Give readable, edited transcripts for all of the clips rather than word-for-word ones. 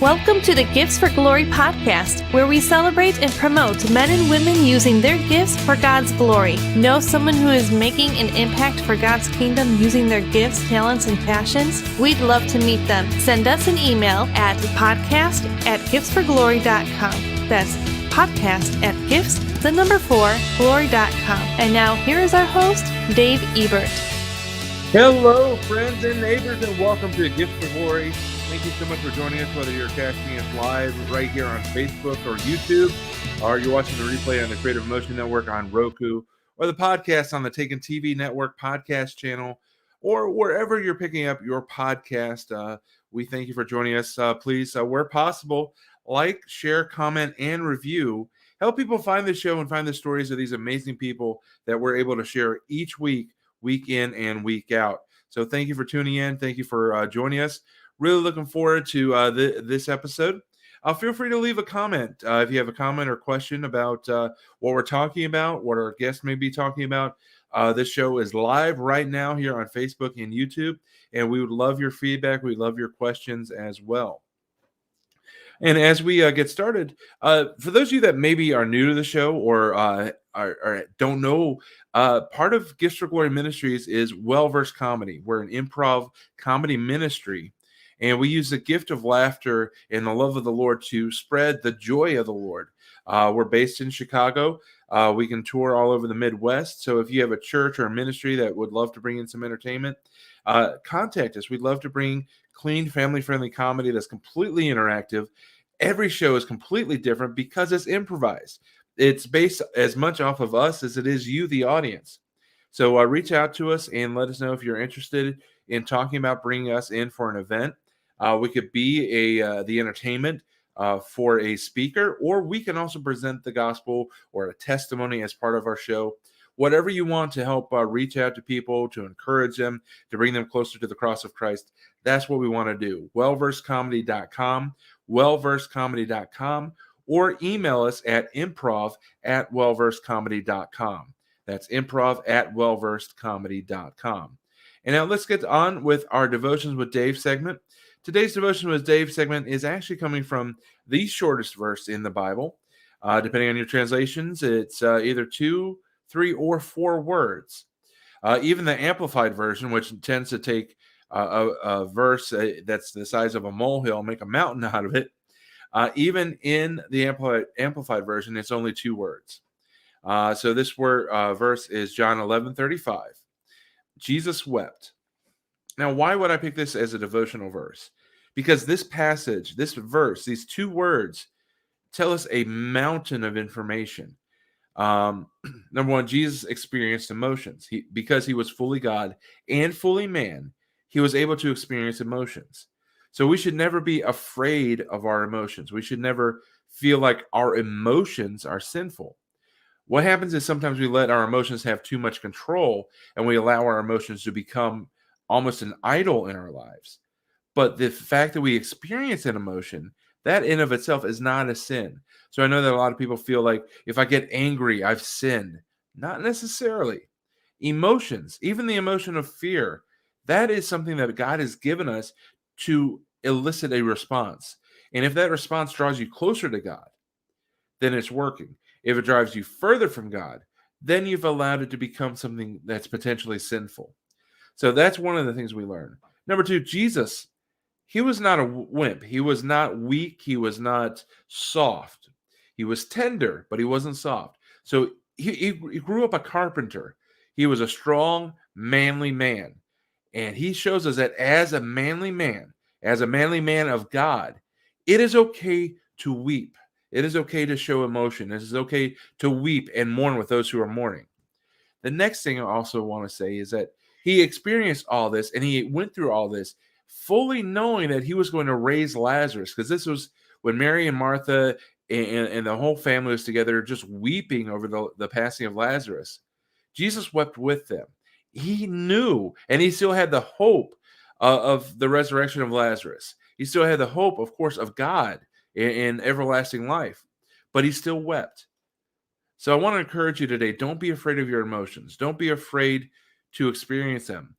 Welcome to the Gifts for Glory podcast, where we celebrate and promote men and women using their gifts for God's glory. Know someone who is making an impact for God's kingdom using their gifts, talents, and passions? We'd love to meet them. Send us an email at podcast@giftsforglory.com. That's podcast@gifts4glory.com. And now here is our host, Dave Ebert. Hello, friends and neighbors, and welcome to Gifts for Glory. Thank you so much for joining us, whether you're catching us live right here on Facebook or YouTube, or you're watching the replay on the Creative Motion Network on Roku, or the podcast on the Taken TV Network podcast channel, or wherever you're picking up your podcast. We thank you for joining us. Please, where possible, like, share, comment, and review. Help people find the show and find the stories of these amazing people that we're able to share each week, week in and week out. So thank you for tuning in. Thank you for joining us. Really looking forward to this episode. Feel free to leave a comment if you have a comment or question about what we're talking about, what our guests may be talking about. This show is live right now here on Facebook and YouTube, and we would love your feedback. We'd love your questions as well. And as we get started, for those of you that maybe are new to the show or don't know, part of Gifts for Glory Ministries is Well-Versed Comedy. We're an improv comedy ministry, and we use the gift of laughter and the love of the Lord to spread the joy of the Lord. We're based in Chicago. We can tour all over the Midwest. So if you have a church or a ministry that would love to bring in some entertainment, contact us. We'd love to bring clean, family-friendly comedy that's completely interactive. Every show is completely different because it's improvised. It's based as much off of us as it is you, the audience. So reach out to us and let us know if you're interested in talking about bringing us in for an event. We could be the entertainment for a speaker, or we can also present the gospel or a testimony as part of our show. Whatever you want to help reach out to people, to encourage them, to bring them closer to the cross of Christ, that's what we want to do. Wellversedcomedy.com, wellversedcomedy.com, or email us at improv@wellversedcomedy.com. That's improv@wellversedcomedy.com. And now let's get on with our Devotions with Dave segment. Today's Devotion with Dave segment is actually coming from the shortest verse in the Bible. Depending on your translations, it's either 2, 3, or 4 words. Even the Amplified version, which tends to take a verse that's the size of a molehill, make a mountain out of it. Even in the Amplified version, it's only 2 words. So this verse is John 11:35. Jesus wept. Now, why would I pick this as a devotional verse? Because this passage, this verse, these 2 words tell us a mountain of information. Number one, Jesus experienced emotions. Because he was fully God and fully man, he was able to experience emotions. So we should never be afraid of our emotions. We should never feel like our emotions are sinful. What happens is sometimes we let our emotions have too much control, and we allow our emotions to become almost an idol in our lives. But the fact that we experience an emotion, that in of itself is not a sin. So I know that a lot of people feel like if I get angry, I've sinned. Not necessarily. Emotions, even the emotion of fear, that is something that God has given us to elicit a response. And if that response draws you closer to God, then it's working. If it drives you further from God, then you've allowed it to become something that's potentially sinful. So that's one of the things we learn. Number 2, Jesus, he was not a wimp. He was not weak. He was not soft. He was tender, but he wasn't soft. So he grew up a carpenter. He was a strong, manly man. And he shows us that as a manly man of God, it is okay to weep. It is okay to show emotion. It is okay to weep and mourn with those who are mourning. The next thing I also want to say is that he experienced all this, and he went through all this fully knowing that he was going to raise Lazarus, because this was when Mary and Martha and the whole family was together just weeping over the passing of Lazarus. Jesus wept with them. He knew, and he still had the hope of the resurrection of Lazarus. He still had the hope, of course, of God in everlasting life, but he still wept. So I want to encourage you today, don't be afraid of your emotions. Don't be afraid to experience them,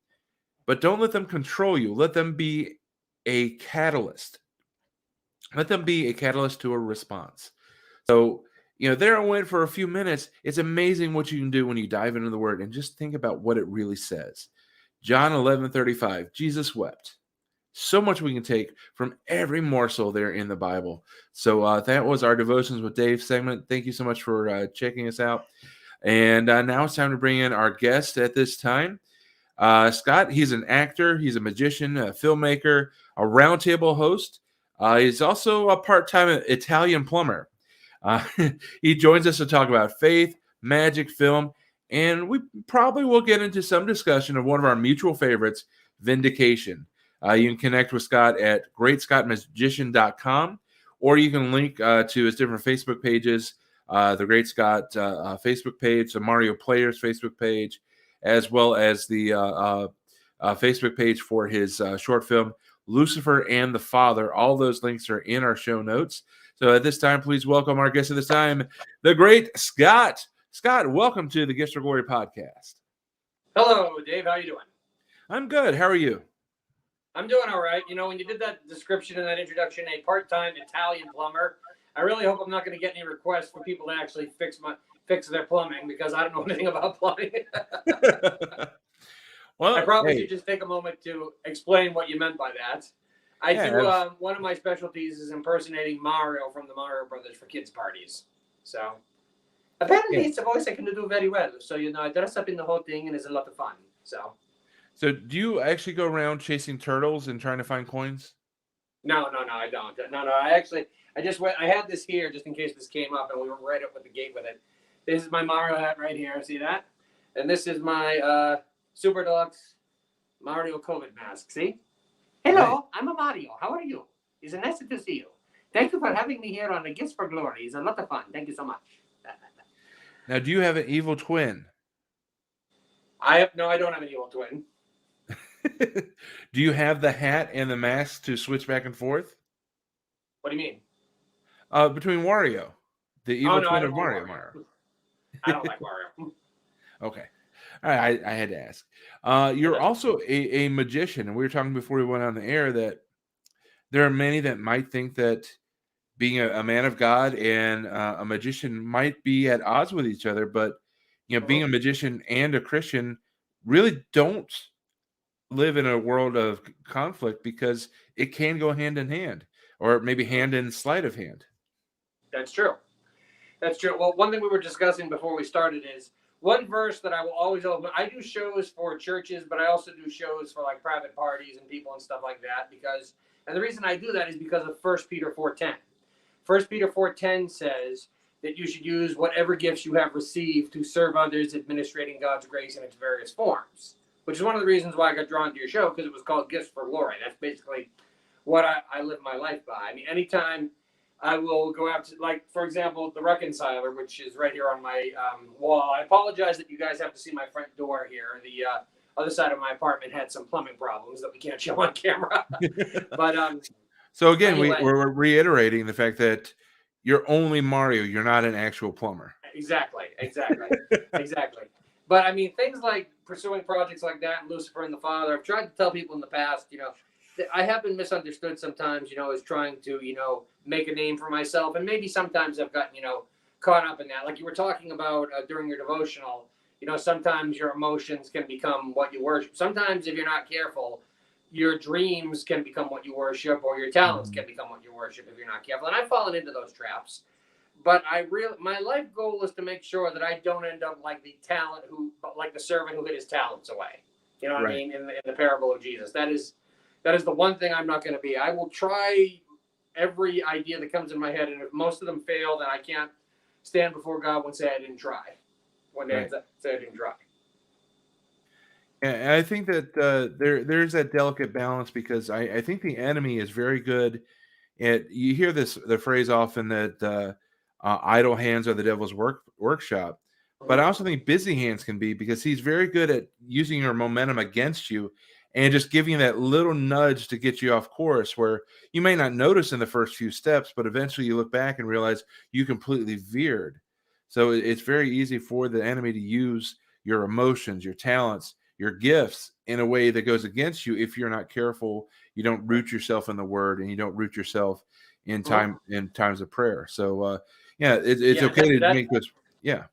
but don't let them control you. Let them be a catalyst. Let them be a catalyst to a response. So, there I went for a few minutes. It's amazing what you can do when you dive into the word and just think about what it really says. John 11:35, Jesus wept. So much we can take from every morsel there in the Bible. So that was our Devotions with Dave segment. Thank you so much for checking us out. And now it's time to bring in our guest at this time. Scott, he's an actor, he's a magician, a filmmaker, a roundtable host. He's also a part-time Italian plumber. Uh, he joins us to talk about faith, magic, film, and we probably will get into some discussion of one of our mutual favorites, Vindication. You can connect with Scott at greatscottmagician.com, or you can link to his different Facebook pages, the Great Scott Facebook page, the Mario Players Facebook page, as well as the Facebook page for his short film, Lucifer and the Father. All those links are in our show notes. So at this time, please welcome our guest at this time, the great Scott. Scott, welcome to the Gifts for Glory podcast. Hello, Dave. How are you doing? I'm good. How are you? I'm doing all right. When you did that description and that introduction, a part-time Italian plumber, I really hope I'm not going to get any requests for people to actually fix their plumbing, because I don't know anything about plumbing. Well, I probably should just take a moment to explain what you meant by that. One of my specialties is impersonating Mario from the Mario Brothers for kids' parties. So apparently it's a voice I can do very well. So, I dress up in the whole thing and it's a lot of fun. So do you actually go around chasing turtles and trying to find coins? No, I don't. No, I just went. I had this here just in case this came up, and we were right up at the gate with it. This is my Mario hat right here. See that? And this is my Super Deluxe Mario COVID mask. See? Hello, right. I'm a Mario. How are you? It's nice to see you. Thank you for having me here on the Gifts for Glory. It's a lot of fun. Thank you so much. Now, do you have an evil twin? No, I don't have an evil twin. Do you have the hat and the mask to switch back and forth? What do you mean? Between Wario, the evil twin of Mario. I don't like Mario. Okay. All right, I had to ask. You're also a magician, and we were talking before we went on the air that there are many that might think that being a man of God and a magician might be at odds with each other, but being a magician and a Christian really don't live in a world of conflict, because it can go hand in hand, or maybe hand in sleight of hand. That's true. Well, one thing we were discussing before we started is one verse that I will always open. I do shows for churches, but I also do shows for like private parties and people and stuff like that, and the reason I do that is because of 1 Peter 4:10. 1 Peter 4:10 says that you should use whatever gifts you have received to serve others, administrating God's grace in its various forms, which is one of the reasons why I got drawn to your show, because it was called Gifts for Glory. That's basically what I live my life by. I mean, anytime I will go out to, like, for example, the Reconciler, which is right here on my wall. I apologize that you guys have to see my front door here. The other side of my apartment had some plumbing problems that we can't show on camera. But so again, anyway, we're reiterating the fact that you're only Mario. You're not an actual plumber. Exactly. But I mean, things like pursuing projects like that, Lucifer and the Father, I've tried to tell people in the past, that I have been misunderstood sometimes, as trying to, make a name for myself. And maybe sometimes I've gotten, caught up in that. Like you were talking about during your devotional, sometimes your emotions can become what you worship. Sometimes if you're not careful, your dreams can become what you worship, or your talents can become what you worship if you're not careful. And I've fallen into those traps. But my life goal is to make sure that I don't end up like the servant who hid his talents away. You know what I mean? In the parable of Jesus. That is the one thing I'm not going to be. I will try every idea that comes in my head, and if most of them fail, then I can't stand before God and say I didn't try. Say I didn't try. And I think that there's that delicate balance, because I think the enemy is very good at, you hear the phrase often that idle hands are the devil's workshop. But I also think busy hands can be, because he's very good at using your momentum against you and just giving you that little nudge to get you off course, where you may not notice in the first few steps, but eventually you look back and realize you completely veered. So it's very easy for the enemy to use your emotions, your talents, your gifts in a way that goes against you if you're not careful. You don't root yourself in the word, and you don't root yourself in times of prayer. So it's okay to make this. Yeah,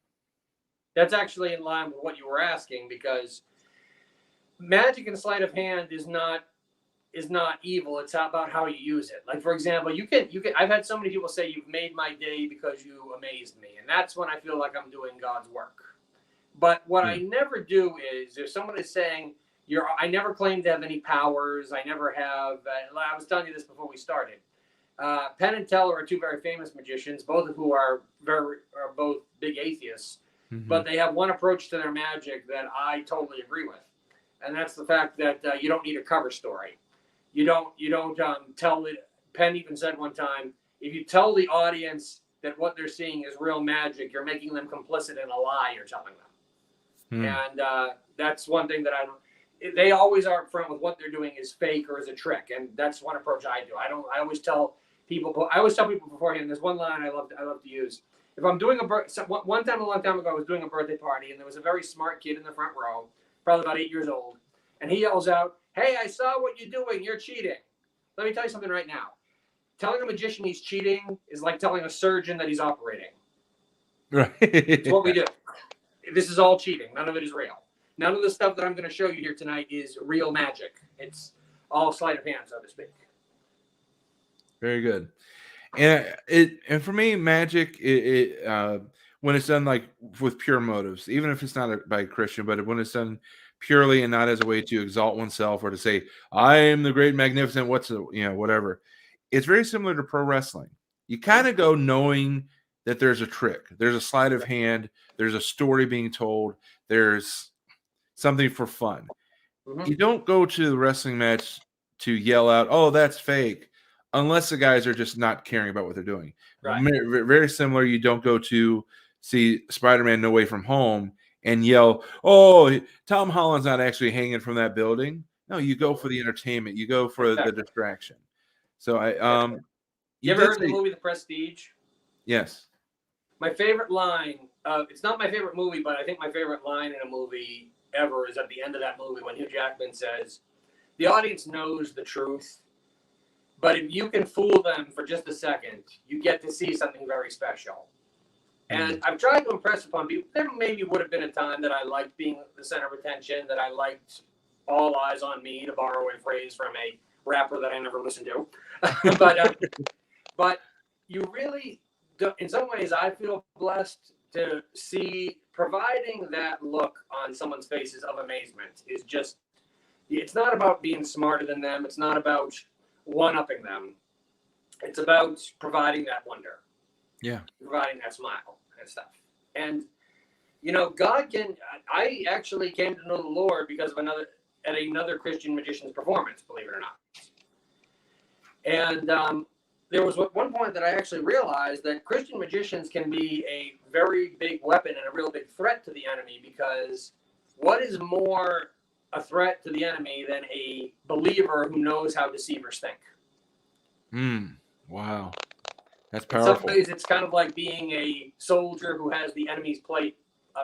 that's actually in line with what you were asking, because magic and sleight of hand is not evil. It's about how you use it. Like, for example, you can I've had so many people say, you've made my day because you amazed me, and that's when I feel like I'm doing God's work. But what I never do is, if someone is saying, I never claim to have any powers, I never have, I was telling you this before we started. Penn and Teller are two very famous magicians, both of who are both big atheists, but they have one approach to their magic that I totally agree with, and that's the fact that you don't need a cover story. You don't tell it. Penn even said one time, if you tell the audience that what they're seeing is real magic, you're making them complicit in a lie you're telling them. And that's one thing that they always are upfront with what they're doing is fake or is a trick, and that's one approach I do. I always tell people beforehand. There's one line I love to use. If I'm doing one time a long time ago, I was doing a birthday party, and there was a very smart kid in the front row, probably about 8 years old, and he yells out, "Hey, I saw what you're doing. You're cheating." Let me tell you something right now. Telling a magician he's cheating is like telling a surgeon that he's operating. Right. It's what we do. This is all cheating. None of it is real. None of the stuff that I'm going to show you here tonight is real magic. It's all sleight of hand, so to speak. Very good. And for me, magic, when it's done like with pure motives, even if it's not by a Christian, but when it's done purely and not as a way to exalt oneself or to say, I am the great, magnificent, whatever. It's very similar to pro wrestling. You kind of go knowing that there's a trick, there's a sleight of hand, there's a story being told, there's something for fun. You don't go to the wrestling match to yell out, "Oh, that's fake," unless the guys are just not caring about what they're doing. Right. Very similar. You don't go to see Spider-Man No Way From Home and yell, "Oh, Tom Holland's not actually hanging from that building." No, you go for the entertainment. You go for the distraction. So You ever heard of the movie The Prestige? Yes. My favorite line, it's not my favorite movie, but I think my favorite line in a movie ever is at the end of that movie when Hugh Jackman says, the audience knows the truth, but if you can fool them for just a second, you get to see something very special. And I've tried to impress upon people, there maybe would have been a time that I liked being the center of attention, that I liked all eyes on me, to borrow a phrase from a rapper that I never listened to. But you really, in some ways, I feel blessed to see providing that look on someone's faces of amazement is just, it's not about being smarter than them. It's not about one-upping them. It's about providing that wonder. Yeah. Providing that smile and stuff. And, God can, I actually came to know the Lord because of another Christian magician's performance, believe it or not. And, there was one point that I actually realized that Christian magicians can be a very big weapon and a real big threat to the enemy, because what is more a threat to the enemy than a believer who knows how deceivers think? Wow. That's powerful. In some ways, it's kind of like being a soldier who has the enemy's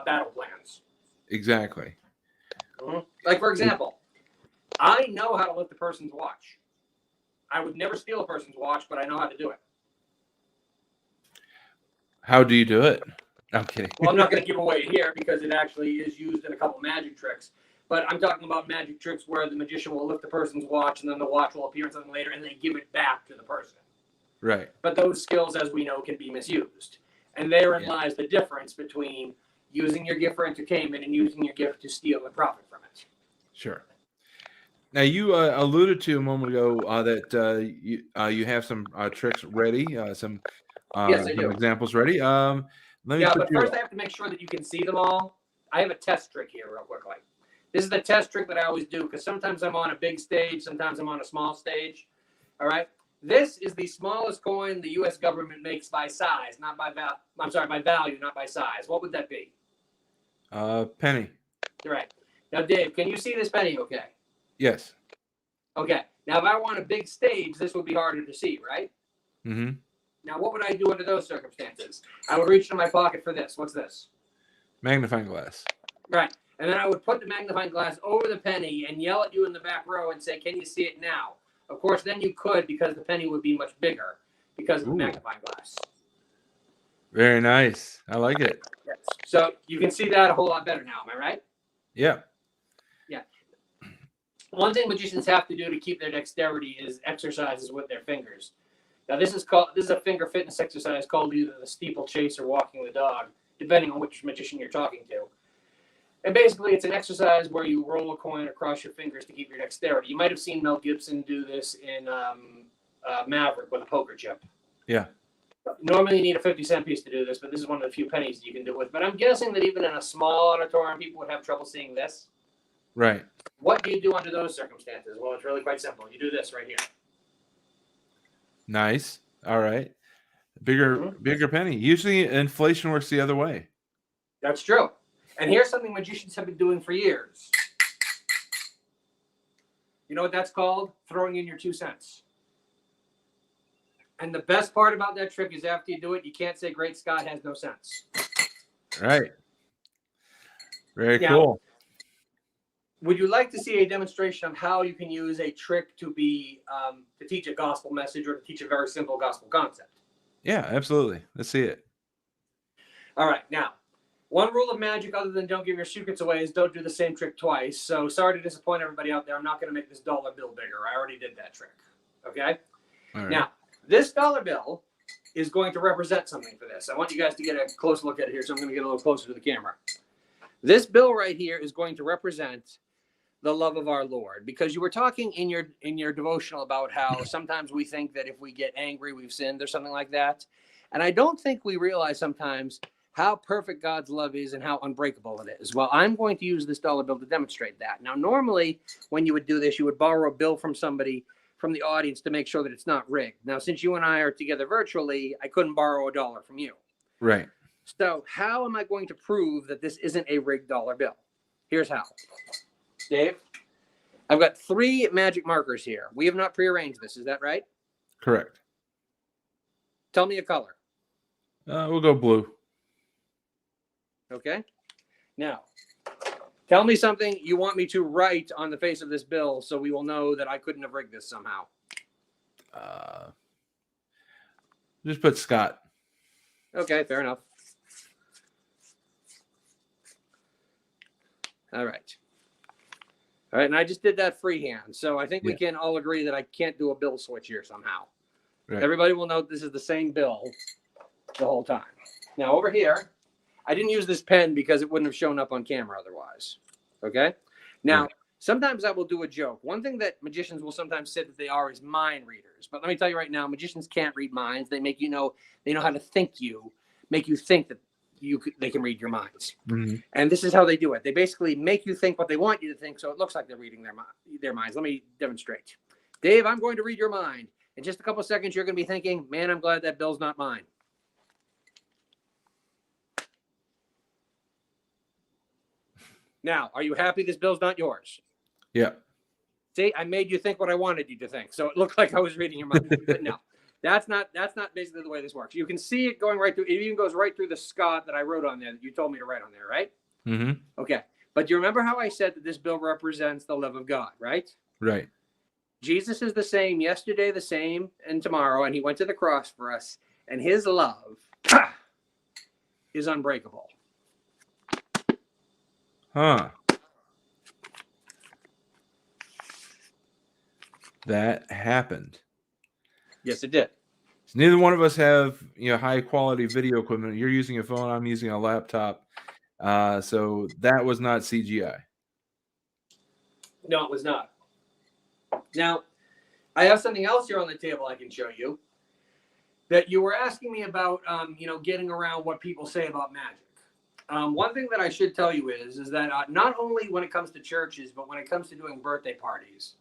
battle plans. Exactly. Like, for example, I know how to lift a person's watch. I would never steal a person's watch, but I know how to do it. How do you do it? I'm kidding. Well, I'm not going to give away here because it actually is used in a couple magic tricks. But I'm talking about magic tricks where the magician will lift the person's watch and then the watch will appear in something later and they give it back to the person. Right. But those skills, as we know, can be misused. And therein lies the difference between using your gift for entertainment and using your gift to steal and profit from it. Sure. Now, you alluded to a moment ago that you have some tricks ready, some examples ready. But first I have to make sure that you can see them all. I have a test trick here real quickly. This is the test trick that I always do, because sometimes I'm on a big stage, sometimes I'm on a small stage. All right? This is the smallest coin the U.S. government makes by size, not by value. I'm sorry, by value, not by size. What would that be? Penny. You're right. Now, Dave, can you see this penny okay? Yes. Okay. Now, if I want a big stage, this would be harder to see, right? Mm-hmm. Now, what would I do under those circumstances? I would reach in my pocket for this. What's this? Magnifying glass. Right. And then I would put the magnifying glass over the penny and yell at you in the back row and say, can you see it now? Of course, then you could, because the penny would be much bigger. because of the Ooh. magnifying glass. Very nice. I like it. Yes. So you can see that a whole lot better now. Am I right? Yeah. Yeah. One thing magicians have to do to keep their dexterity is exercises with their fingers. Now this is a finger fitness exercise called either the steeplechase or walking the dog, depending on which magician you're talking to. And basically, it's an exercise where you roll a coin across your fingers to keep your dexterity. You might have seen Mel Gibson do this in Maverick with a poker chip. Yeah. Normally, you need a 50-cent piece to do this, but this is one of the few pennies you can do it with. But I'm guessing that even in a small auditorium, people would have trouble seeing this. Right. What do you do under those circumstances? Well, it's really quite simple. You do this right here. Nice. All right. Bigger penny. Usually inflation works the other way. That's true. And here's something magicians have been doing for years. You know what that's called? Throwing in your 2 cents. And the best part about that trick is after you do it, you can't say Great Scott has no sense. Right. Very Now, cool. Would you like to see a demonstration of how you can use a trick to teach a gospel message or to teach a very simple gospel concept? Yeah, absolutely. Let's see it. All right. Now, one rule of magic other than don't give your secrets away is don't do the same trick twice. So sorry to disappoint everybody out there. I'm not going to make this dollar bill bigger. I already did that trick. Okay? All right. Now, this dollar bill is going to represent something for this. I want you guys to get a close look at it here, so I'm going to get a little closer to the camera. This bill right here is going to represent the love of our Lord, because you were talking in your devotional about how sometimes we think that if we get angry, we've sinned or something like that. And I don't think we realize sometimes how perfect God's love is and how unbreakable it is. Well, I'm going to use this dollar bill to demonstrate that. Now, normally when you would do this, you would borrow a bill from somebody from the audience to make sure that it's not rigged. Now, since you and I are together virtually, I couldn't borrow a dollar from you. Right. So how am I going to prove that this isn't a rigged dollar bill? Here's how. Dave, I've got 3 magic markers here. We have not prearranged this. Is that right? Correct. Tell me a color. We'll go blue. Okay. Now, tell me something you want me to write on the face of this bill so we will know that I couldn't have rigged this somehow. Just put Scott. Okay, fair enough. All right. All right, and I just did that freehand. So I think we can all agree that I can't do a bill switch here somehow. Right. Everybody will note this is the same bill the whole time. Now over here, I didn't use this pen because it wouldn't have shown up on camera otherwise. Okay? Now, sometimes I will do a joke. One thing that magicians will sometimes say that they are is mind readers. But let me tell you right now, magicians can't read minds. They make they know how to make you think that they can read your minds. Mm-hmm. And this is how they do it. They basically make you think what they want you to think, so it looks like they're reading their minds. Let me demonstrate. Dave, I'm going to read your mind. In just a couple of seconds, you're going to be thinking, man, I'm glad that bill's not mine. Now, are you happy this bill's not yours? Yeah. See, I made you think what I wanted you to think. So it looked like I was reading your mind. But no, that's not basically the way this works. You can see it going right through. It even goes right through the Scott that I wrote on there that you told me to write on there, right? Mm-hmm. Okay. But do you remember how I said that this bill represents the love of God, right? Right. Jesus is the same yesterday, the same, and tomorrow, and he went to the cross for us, and his love is unbreakable. Huh. That happened. Yes, it did. So neither one of us have high quality video equipment. You're using a phone. I'm using a laptop. So that was not CGI. No, it was not. Now, I have something else here on the table I can show you that you were asking me about, getting around what people say about magic. One thing that I should tell you is that not only when it comes to churches, but when it comes to doing birthday parties,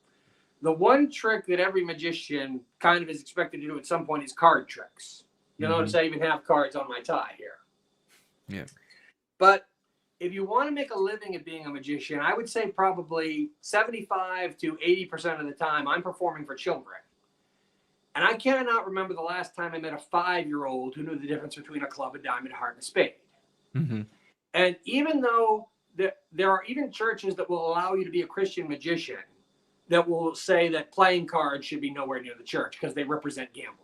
the one trick that every magician kind of is expected to do at some point is card tricks. You'll notice I even have cards on my tie here. Yeah. But if you want to make a living at being a magician, I would say probably 75 to 80% of the time I'm performing for children. And I cannot remember the last time I met a 5-year-old who knew the difference between a club, a diamond, a heart, and a spade. Mm-hmm. And even though there are even churches that will allow you to be a Christian magician that will say that playing cards should be nowhere near the church because they represent gambling.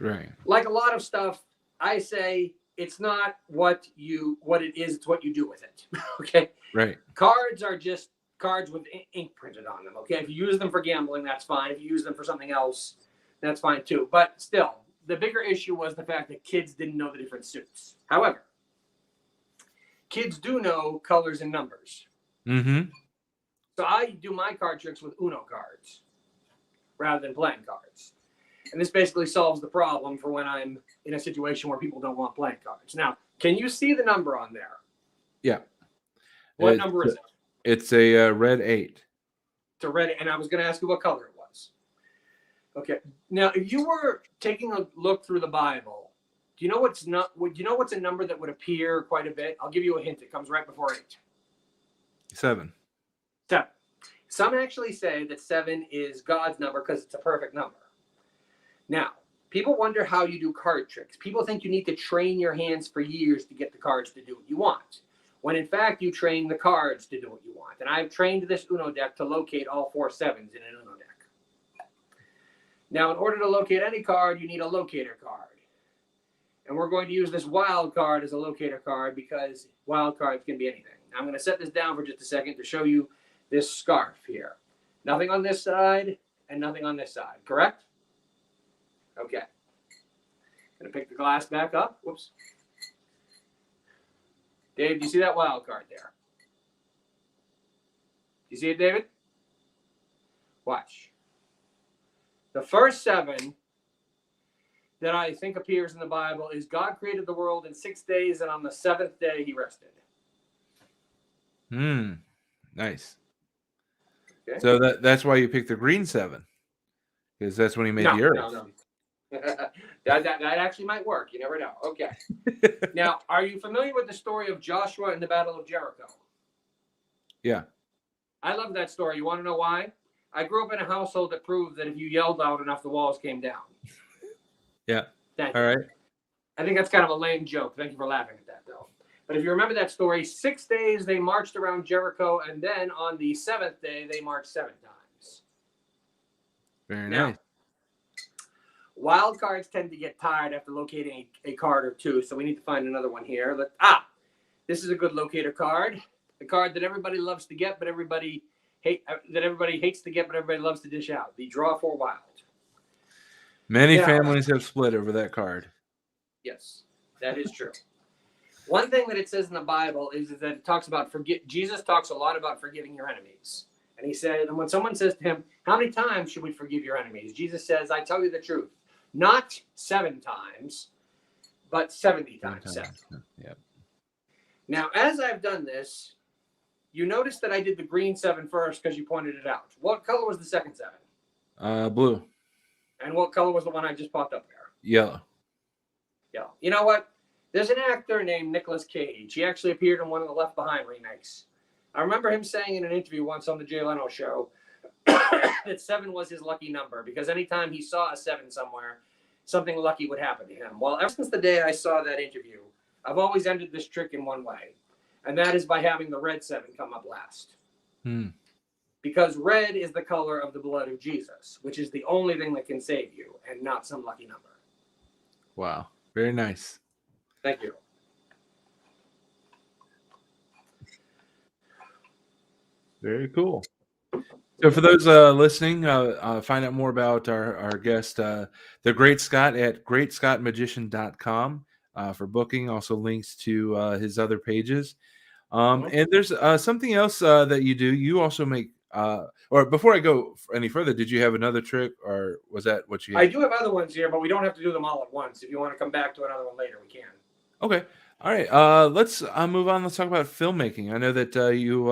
Right. Like a lot of stuff, I say it's not what it is, it's what you do with it. Okay. Right. Cards are just cards with ink printed on them. Okay. If you use them for gambling, that's fine. If you use them for something else, that's fine too. But still, the bigger issue was the fact that kids didn't know the different suits. However, kids do know colors and numbers. Mm-hmm. So I do my card tricks with Uno cards rather than playing cards. And this basically solves the problem for when I'm in a situation where people don't want playing cards. Now, can you see the number on there? Yeah. What number is it? It's a red 8. It's a red, and I was going to ask you what color it was. Okay. Now, if you were taking a look through the Bible, do you know what's a number that would appear quite a bit? I'll give you a hint. It comes right before 8. 7. 7. Some actually say that 7 is God's number because it's a perfect number. Now, people wonder how you do card tricks. People think you need to train your hands for years to get the cards to do what you want, when in fact you train the cards to do what you want. And I've trained this Uno deck to locate all 4 sevens in an Uno deck. Now, in order to locate any card, you need a locator card. And we're going to use this wild card as a locator card because wild cards can be anything. Now, I'm going to set this down for just a second to show you this scarf here. Nothing on this side and nothing on this side, correct? Okay. Going to pick the glass back up. Whoops. Dave, do you see that wild card there? Do you see it, David? Watch. The first 7 that I think appears in the Bible is God created the world in 6 days, and on the 7th day he rested. Nice. Okay. So that's why you picked the green 7, because that's when he made the earth. No. that actually might work. You never know. Okay. Now, are you familiar with the story of Joshua and the Battle of Jericho? Yeah. I love that story. You want to know why? I grew up in a household that proved that if you yelled loud enough, the walls came down. Yeah. Thank All you. right. I think that's kind of a lame joke. Thank you for laughing at that, though. But if you remember that story, 6 days they marched around Jericho, and then on the 7th day, they marched 7 times. Very Now, nice. Wild cards tend to get tired after locating a card or two, so we need to find another one here. This is a good locator card. The card that everybody loves to get, but everybody hates to get, but everybody loves to dish out. The draw 4 wild. Many Now, families have split over that card. Yes, that is true. One thing that it says in the Bible is that it talks about Jesus talks a lot about forgiving your enemies. And he said, and when someone says to him, how many times should we forgive your enemies? Jesus says, I tell you the truth. Not 7 times, but 70 times 7. Yep. Now, as I've done this, you notice that I did the green 7 first because you pointed it out. What color was the second 7? Blue. And what color was the one I just popped up there? Yellow. Yeah. You know what? There's an actor named Nicolas Cage. He actually appeared in one of the Left Behind remakes. I remember him saying in an interview once on the Jay Leno show that 7 was his lucky number because anytime he saw a 7 somewhere, something lucky would happen to him. Well, ever since the day I saw that interview, I've always ended this trick in one way, and that is by having the red 7 come up last. Because red is the color of the blood of Jesus, which is the only thing that can save you and not some lucky number. Wow. Very nice. Thank you. Very cool. So for those listening, find out more about our guest, the Great Scott, at greatscottmagician.com for booking. Also links to his other pages. And there's something else that you do. You also make, or before I go any further, did you have another trick, or was that what you had? I do have other ones here, but we don't have to do them all at once. If you want to come back to another one later, we can. Okay. All right. Let's move on. Let's talk about filmmaking. I know that you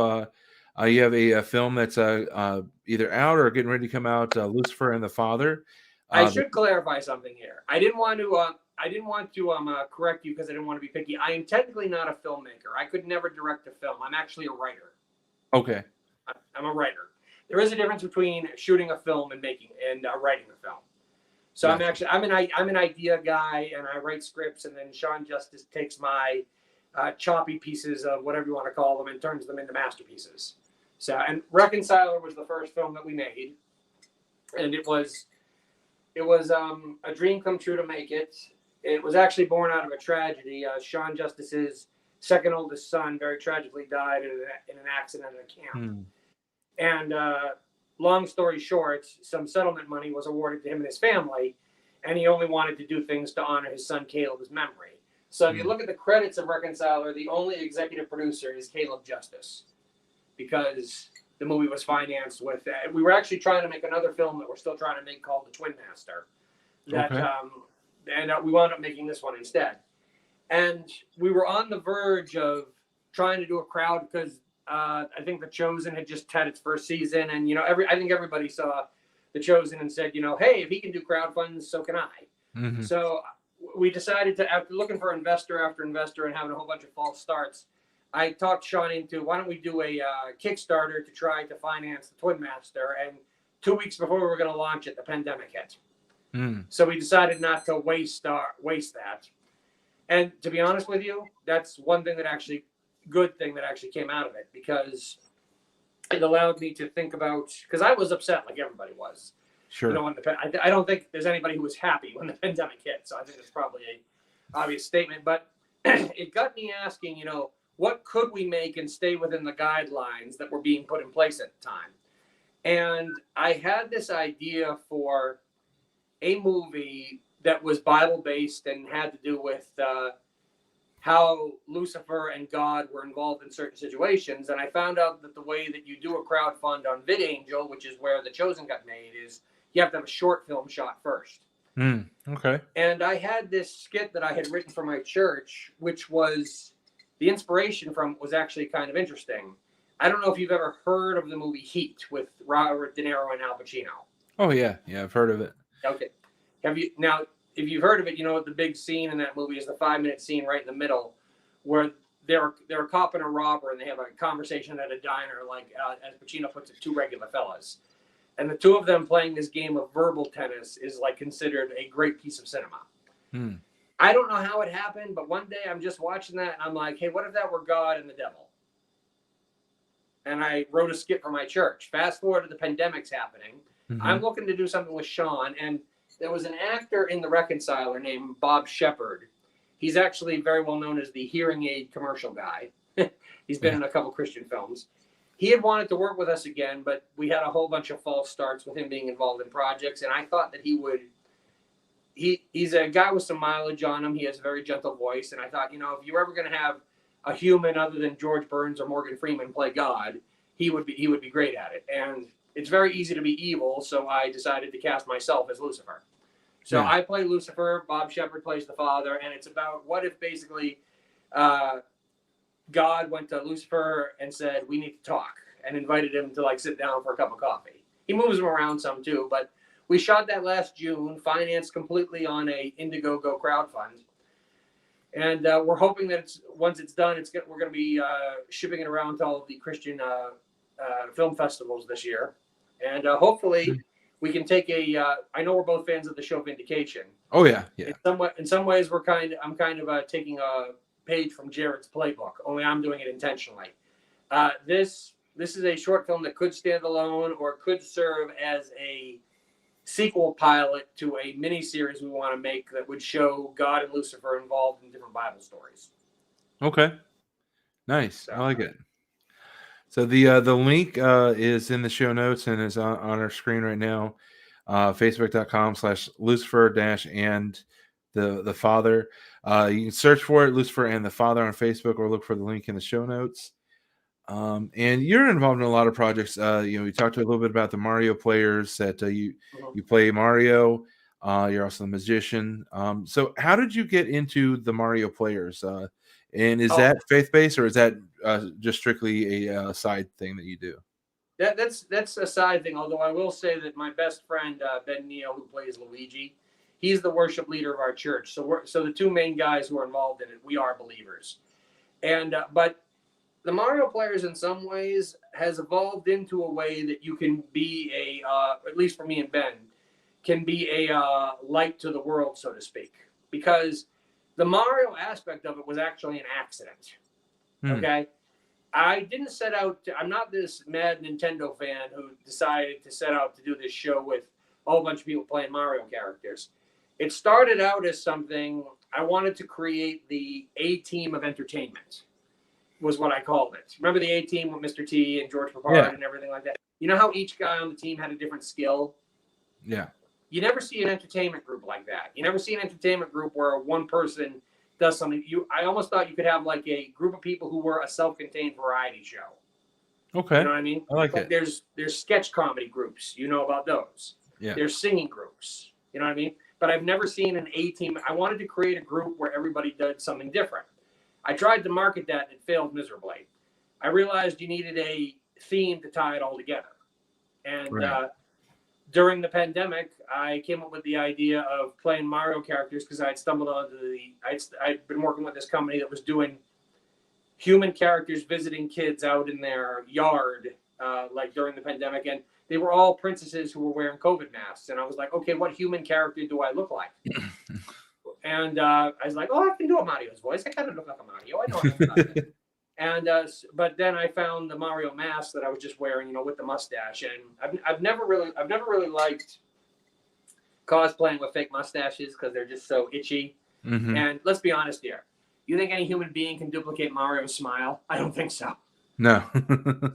have a film that's either out or getting ready to come out, Lucifer and the Father. I should clarify something here. I didn't want to correct you because I didn't want to be picky. I am technically not a filmmaker. I could never direct a film. I'm actually a writer. Okay. I'm a writer. There is a difference between shooting a film and writing a film. So gotcha. I'm an idea guy, and I write scripts, and then Sean Justice takes my choppy pieces of whatever you want to call them and turns them into masterpieces. So, and Reconciler was the first film that we made, and it was it was a dream come true to make it. It was actually born out of a tragedy. Sean Justice's second oldest son very tragically died in an accident at a camp. Hmm. And long story short, some settlement money was awarded to him and his family, and he only wanted to do things to honor his son Caleb's memory. So if you look at the credits of Reconciler, the only executive producer is Caleb Justice, because the movie was financed with that. We were actually trying to make another film that we're still trying to make called The Twin Master. That we wound up making this one instead. And we were on the verge of trying to do a crowd because I think The Chosen had just had its first season, and I think everybody saw The Chosen and said, hey, if he can do crowdfunds, so can I. Mm-hmm. So we decided to, after looking for investor after investor and having a whole bunch of false starts, I talked Sean into, why don't we do a Kickstarter to try to finance the Twin Master? And 2 weeks before we were going to launch it, the pandemic hit. So we decided not to waste that. And to be honest with you, that's one thing good thing that actually came out of it, because it allowed me to think about, because I was upset like everybody was. Sure. I don't think there's anybody who was happy when the pandemic hit. So I think it's probably an obvious statement, but it got me asking, what could we make and stay within the guidelines that were being put in place at the time? And I had this idea for a movie that was Bible-based and had to do with how Lucifer and God were involved in certain situations. And I found out that the way that you do a crowdfund on VidAngel, which is where The Chosen got made, is you have to have a short film shot first. Okay. And I had this skit that I had written for my church, which was, the inspiration from it was actually kind of interesting. I don't know if you've ever heard of the movie Heat with Robert De Niro and Al Pacino. Oh, yeah. Yeah, I've heard of it. Okay. Now, if you've heard of it, the big scene in that movie is the 5-minute scene right in the middle where they're a cop and a robber, and they have a conversation at a diner, like, as Pacino puts it, two regular fellas. And the two of them playing this game of verbal tennis is like considered a great piece of cinema. I don't know how it happened, but one day I'm just watching that and I'm like, hey, what if that were God and the devil? And I wrote a skit for my church. Fast forward to the pandemic's happening. I'm looking to do something with Sean, and there was an actor in The Reconciler named Bob Shepard. He's actually very well known as the hearing aid commercial guy. He's been in a couple Christian films. He had wanted to work with us again, but we had a whole bunch of false starts with him being involved in projects, and I thought that he would. He's a guy with some mileage on him. He has a very gentle voice, and I thought, if you're ever going to have a human other than George Burns or Morgan Freeman play God, he would be great at it. And it's very easy to be evil, so I decided to cast myself as Lucifer. So I play Lucifer, Bob Shepard plays the father, and it's about what if basically God went to Lucifer and said, we need to talk, and invited him to sit down for a cup of coffee. He moves him around some too, but we shot that last June, financed completely on a Indiegogo crowdfund. And we're hoping that once it's done, we're going to be shipping it around to all of the Christian film festivals this year. And hopefully we can take I know we're both fans of the show Vindication. Oh, yeah. Yeah. In some ways, I'm kind of taking a page from Jared's playbook, only I'm doing it intentionally. This is a short film that could stand alone or could serve as a sequel pilot to a mini series we want to make that would show God and Lucifer involved in different Bible stories. Okay. Nice. I like it. So the link is in the show notes and is on our screen right now. Facebook.com/Lucifer- and the Father. You can search for it, Lucifer and the Father, on Facebook, or look for the link in the show notes. And you're involved in a lot of projects. We talked a little bit about the Mario players that you play Mario. You're also a magician. So how did you get into the Mario players? And is that faith-based, or is that just strictly a side thing that you do? That's a side thing, although I will say that my best friend, Ben Neal, who plays Luigi, he's the worship leader of our church. So the two main guys who are involved in it, we are believers. And but the Mario players in some ways has evolved into a way that you can be at least for me and Ben, can be a light to the world, so to speak. Because the Mario aspect of it was actually an accident. Okay? I didn't I'm not this mad Nintendo fan who decided to set out to do this show with, whole bunch of people playing Mario characters. It started out as something I wanted to create the A-team of entertainment, was what I called it. Remember the A-team with Mr. T and George Papard and everything like that? You know how each guy on the team had a different skill? Yeah. You never see an entertainment group like that. You never see an entertainment group where one person does something. I almost thought you could have like a group of people who were a self-contained variety show. Okay. You know what I mean? I like it. There's sketch comedy groups. You know about those. Yeah. There's singing groups. You know what I mean? But I've never seen an A-team. I wanted to create a group where everybody did something different. I tried to market that and it failed miserably. I realized you needed a theme to tie it all together. And during the pandemic, I came up with the idea of playing Mario characters because I'd stumbled onto I'd been working with this company that was doing human characters visiting kids out in their yard, like during the pandemic. And they were all princesses who were wearing COVID masks. And I was like, okay, what human character do I look like? And I was like, oh, I can do a Mario's voice. I kind of look like a Mario. I know enough about it. And but then I found the Mario mask that I was just wearing, you know, with the mustache. And I've never really liked cosplaying with fake mustaches because they're just so itchy. Mm-hmm. And let's be honest here. You think any human being can duplicate Mario's smile? I don't think so. No.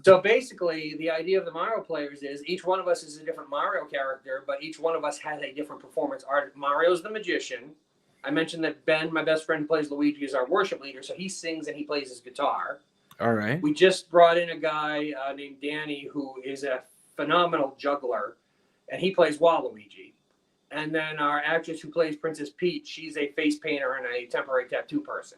So basically, the idea of the Mario players is each one of us is a different Mario character, but each one of us has a different performance art. Mario's the magician. I mentioned that Ben, my best friend who plays Luigi, is our worship leader, so he sings and he plays his guitar. All right. We just brought in a guy named Danny who is a phenomenal juggler, and he plays Waluigi. And then our actress who plays Princess Peach, she's a face painter and a temporary tattoo person.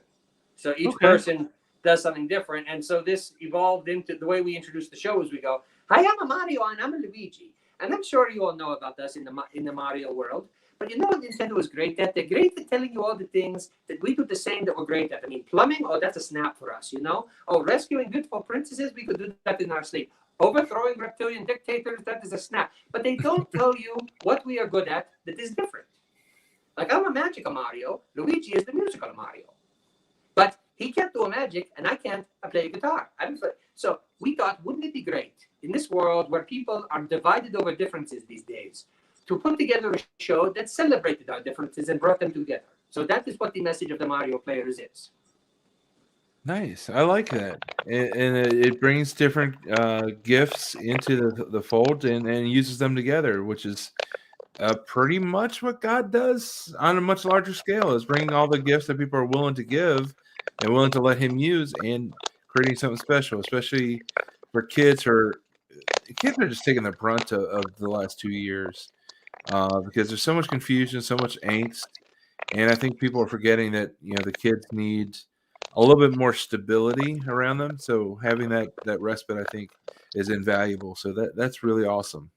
So each person does something different. And so this evolved into the way we introduce the show is we go, hi, I'm a Mario and I'm a Luigi. And I'm sure you all know about us in the Mario world. But you know what Nintendo is great at? They're great at telling you all the things that we do the same that we're great at. I mean, plumbing, oh, that's a snap for us, you know? Oh, rescuing beautiful princesses, we could do that in our sleep. Overthrowing reptilian dictators, that is a snap. But they don't tell you what we are good at that is different. Like, I'm a magical Mario. Luigi is the musical Mario. But he can't do a magic, and I can't play a guitar. So we thought, wouldn't it be great in this world where people are divided over differences these days to put together a show that celebrated our differences and brought them together? So that is what the message of the Mario players is. Nice. I like that. And it brings different gifts into the fold and uses them together, which is pretty much what God does on a much larger scale, is bringing all the gifts that people are willing to give and willing to let him use and creating something special, especially for kids are just taking the brunt of the last 2 years because there's so much confusion, so much angst. And I think people are forgetting that, you know, the kids need a little bit more stability around them. So having that respite, I think, is invaluable. So that's really awesome.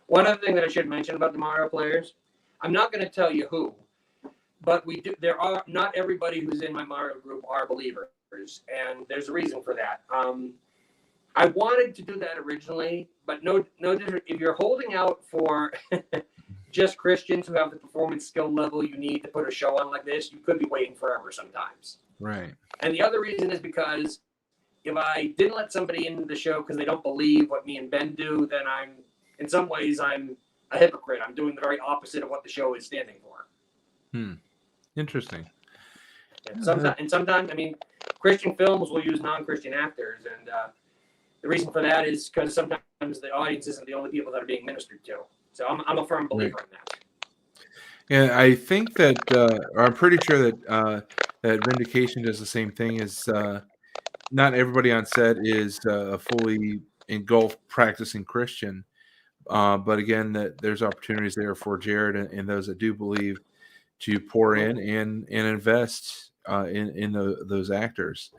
One other thing that I should mention about the Mario players, I'm not going to tell you who, but we do. There are not everybody who's in my Mario group are believers, and there's a reason for that. I wanted to do that originally, but no different. If you're holding out for just Christians who have the performance skill level you need to put a show on like this, you could be waiting forever sometimes. Right. And the other reason is because if I didn't let somebody into the show because they don't believe what me and Ben do, then in some ways, I'm a hypocrite. I'm doing the very opposite of what the show is standing for. Interesting. And sometimes, I mean, Christian films will use non-Christian actors, and the reason for that is because sometimes the audience isn't the only people that are being ministered to. So I'm a firm believer in that. Yeah, I think that, or I'm pretty sure that that Vindication does the same thing. Is not everybody on set is a fully engulfed practicing Christian, but again, that there's opportunities there for Jared and those that do believe to pour in and invest in those actors.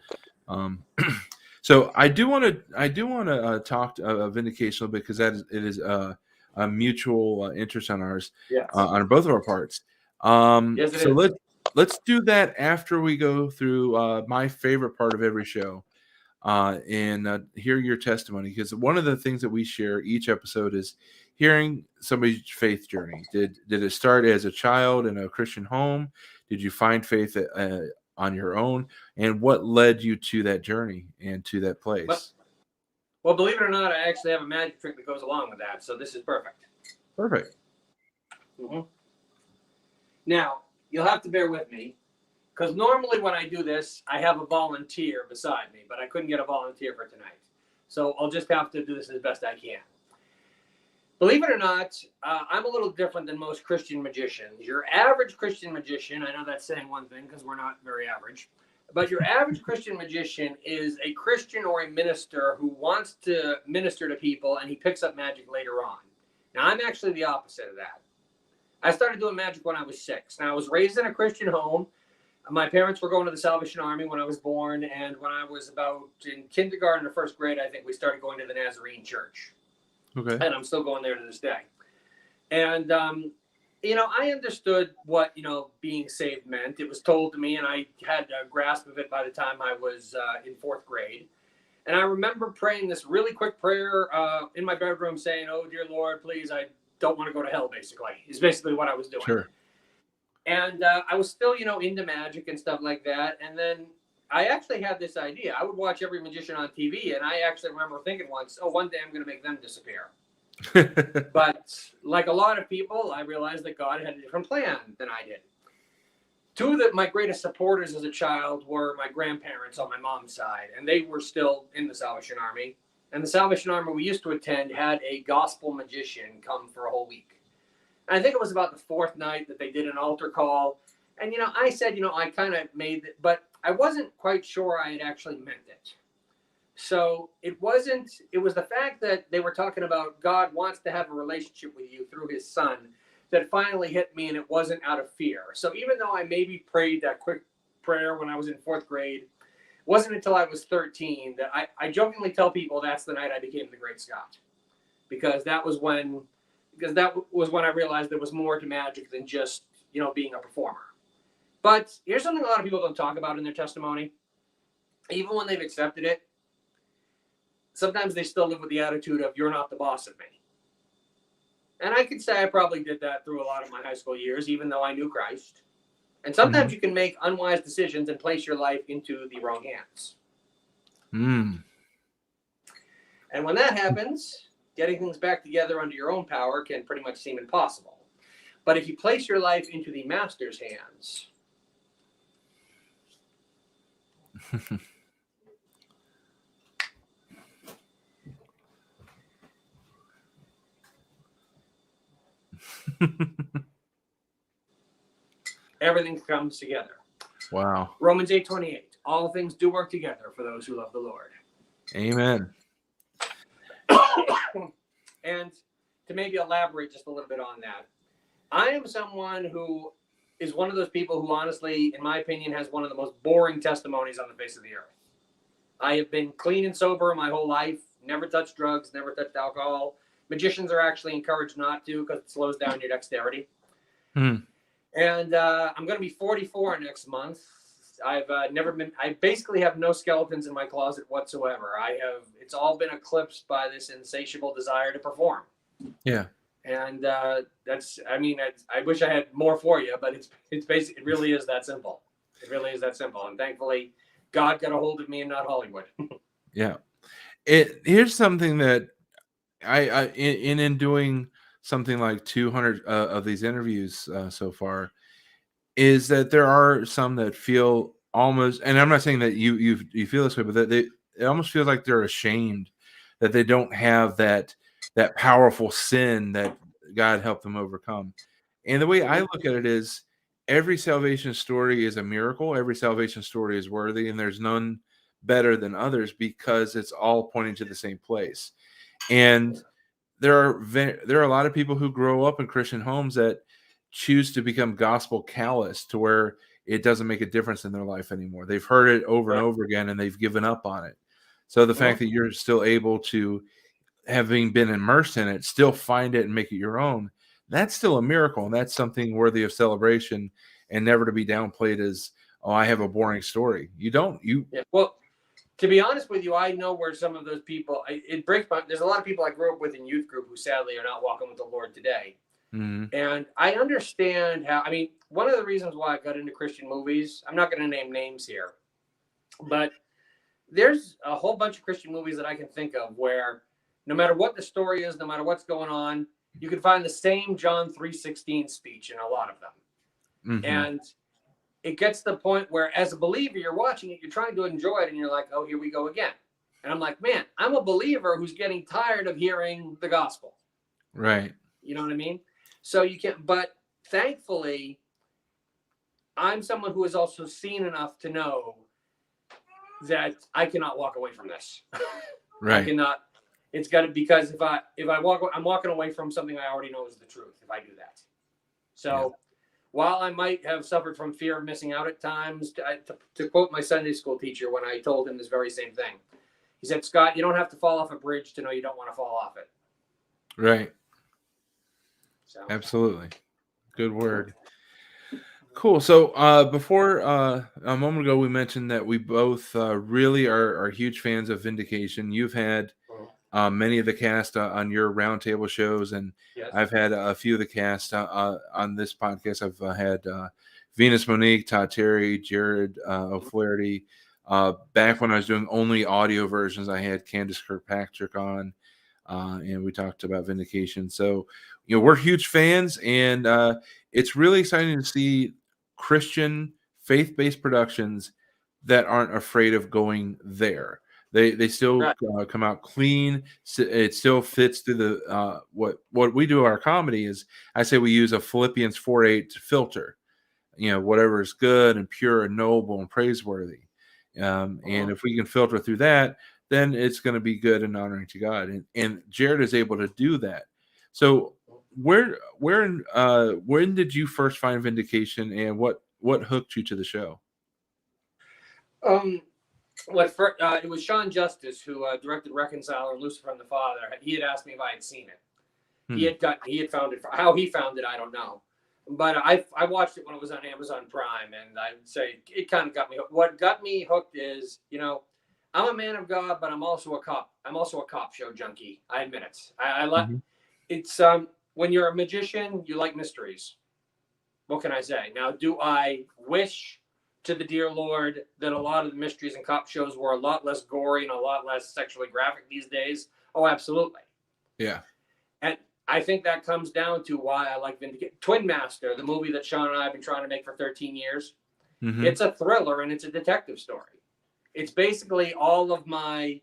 So I do want to talk to Vindication a little bit because it is a mutual interest on ours, on both of our parts. Yes, so let's do that after we go through my favorite part of every show, and hear your testimony, because one of the things that we share each episode is hearing somebody's faith journey. Did it start as a child in a Christian home? Did you find faith on your own? And what led you to that journey and to that place? Well, believe it or not, I actually have a magic trick that goes along with that. So this is perfect. Perfect. Mm-hmm. Now, you'll have to bear with me, because normally when I do this, I have a volunteer beside me, but I couldn't get a volunteer for tonight. So I'll just have to do this as best I can. Believe it or not, I'm a little different than most Christian magicians. Your average Christian magician, I know that's saying one thing because we're not very average, but your average Christian magician is a Christian or a minister who wants to minister to people, and he picks up magic later on. Now, I'm actually the opposite of that. I started doing magic when I was 6. Now, I was raised in a Christian home. My parents were going to the Salvation Army when I was born, and when I was about in kindergarten or first grade, I think we started going to the Nazarene Church. Okay. And I'm still going there to this day. And, I understood what, being saved meant. It was told to me, and I had a grasp of it by the time I was in 4th grade. And I remember praying this really quick prayer in my bedroom saying, "Oh, dear Lord, please, I don't want to go to hell," basically. Is basically what I was doing. Sure. And I was still, into magic and stuff like that. And then I actually had this idea. I would watch every magician on TV, and I actually remember thinking once, "Oh, one day I'm going to make them disappear." But like a lot of people, I realized that God had a different plan than I did. Two of my greatest supporters as a child were my grandparents on my mom's side, and they were still in the Salvation Army. And the Salvation Army we used to attend had a gospel magician come for a whole week. And I think it was about the 4th night that they did an altar call. And, I said, I kind of made it, but I wasn't quite sure I had actually meant it. So it was the fact that they were talking about God wants to have a relationship with you through his son that finally hit me, and it wasn't out of fear. So even though I maybe prayed that quick prayer when I was in 4th grade, it wasn't until I was 13 that I jokingly tell people that's the night I became the Great Scott. Because that was when I realized there was more to magic than just, being a performer. But here's something a lot of people don't talk about in their testimony. Even when they've accepted it, sometimes they still live with the attitude of, "You're not the boss of me." And I could say I probably did that through a lot of my high school years, even though I knew Christ. And sometimes you can make unwise decisions and place your life into the wrong hands. And when that happens, getting things back together under your own power can pretty much seem impossible. But if you place your life into the master's hands, everything comes together. Wow. Romans 8:28. All things do work together for those who love the Lord. Amen. And to maybe elaborate just a little bit on that, I am someone who is one of those people who honestly, in my opinion, has one of the most boring testimonies on the face of the earth. I have been clean and sober my whole life, never touched drugs, never touched alcohol. Magicians are actually encouraged not to because it slows down your dexterity. And I'm going to be 44 next month. I basically have no skeletons in my closet whatsoever. It's all been eclipsed by this insatiable desire to perform. Yeah. And I wish I had more for you, but it's basically, it really is that simple. It really is that simple. And thankfully, God got a hold of me and not Hollywood. Yeah. Here's something that I in doing something like 200 of these interviews so far, is that there are some that feel almost, and I'm not saying that you feel this way, but that it almost feels like they're ashamed that they don't have that powerful sin that God helped them overcome. And the way I look at it is, every salvation story is a miracle. Every salvation story is worthy, and there's none better than others because it's all pointing to the same place. And there are a lot of people who grow up in Christian homes that choose to become gospel callous to where it doesn't make a difference in their life anymore. They've heard it over and over again, and they've given up on it. So the fact that you're still able to, having been immersed in it, still find it and make it your own, that's still a miracle. And that's something worthy of celebration and never to be downplayed as, "Oh, I have a boring story." You don't. Well, to be honest with you, I know where some of those people, it breaks my, there's a lot of people I grew up with in youth group who sadly are not walking with the Lord today. And I understand how, one of the reasons why I got into Christian movies, I'm not going to name names here, but there's a whole bunch of Christian movies that I can think of where no matter what the story is, no matter what's going on, you can find the same John 3:16 speech in a lot of them. Mm-hmm. And it gets to the point where, as a believer, you're watching it, you're trying to enjoy it, and you're like, oh, here we go again. And I'm like, man, I'm a believer who's getting tired of hearing the gospel. Right. You know what I mean? So you can't, but thankfully, I'm someone who has also seen enough to know that I cannot walk away from this. Right. I cannot. It's got to, because if I walk, I'm walking away from something I already know is the truth if I do that. So while I might have suffered from fear of missing out at times, to quote my Sunday school teacher when I told him this very same thing, he said, Scott, you don't have to fall off a bridge to know you don't want to fall off it. Right. So. Absolutely. Good word. Cool. So before a moment ago, we mentioned that we both really are huge fans of Vindication. You've had many of the cast on your roundtable shows, and Yes. I've had a few of the cast on this podcast. I've had Venus Monique, Todd Terry, Jared O'Flaherty. Back when I was doing only audio versions, I had Candace Kirkpatrick on, and we talked about Vindication. So, we're huge fans, and it's really exciting to see Christian faith-based productions that aren't afraid of going there. They still come out clean. It still fits through the what we do. Our comedy is, I say we use a Philippians 4:8 filter. Whatever is good and pure and noble and praiseworthy. And if we can filter through that, then it's going to be good and honoring to God. And Jared is able to do that. So when did you first find Vindication, and what hooked you to the show? It was Sean Justice who directed Reconciler and Lucifer and the Father. He had asked me if I had seen it. He had found it. How he found it, I don't know. But I watched it when it was on Amazon Prime, and I'd say it kind of got me hooked. What got me hooked is, I'm a man of God, but I'm also a cop. I'm also a cop show junkie. I admit it. I like it's when you're a magician, you like mysteries. What can I say? Now, do I wish to the dear Lord that a lot of the mysteries and cop shows were a lot less gory and a lot less sexually graphic these days? Oh, absolutely. Yeah. And I think that comes down to why I like Vindication. Twin Master, the movie that Sean and I have been trying to make for 13 years. Mm-hmm. It's a thriller and it's a detective story. It's basically all of my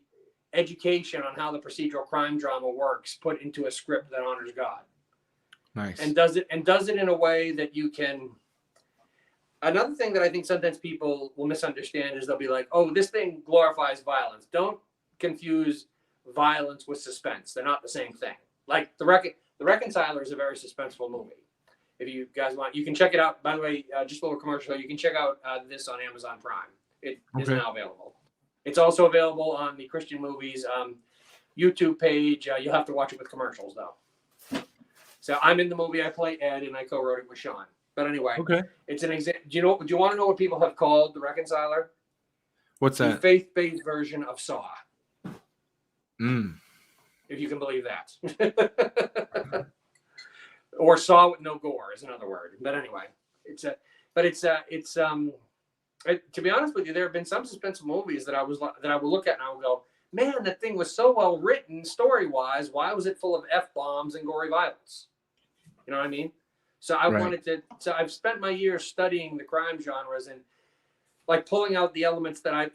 education on how the procedural crime drama works put into a script that honors God. Nice. And does it in a way that you can. Another thing that I think sometimes people will misunderstand is they'll be like, oh, this thing glorifies violence. Don't confuse violence with suspense. They're not the same thing. Like the Reconciler is a very suspenseful movie. If you guys want, you can check it out. By the way, just a little commercial. You can check out this on Amazon Prime. It is now available. It's also available on the Christian Movies YouTube page. You'll have to watch it with commercials, though. So I'm in the movie. I play Ed, and I co-wrote it with Sean. But anyway, it's an example. Do you want to know what people have called the Reconciler? What's that? The faith-based version of Saw. If you can believe that. Or Saw with no gore is another word. But anyway, to be honest with you, there have been some suspenseful movies that I will look at and I will go, man, that thing was so well written story-wise. Why was it full of F-bombs and gory violence? You know what I mean? So I've spent my years studying the crime genres and like pulling out the elements that I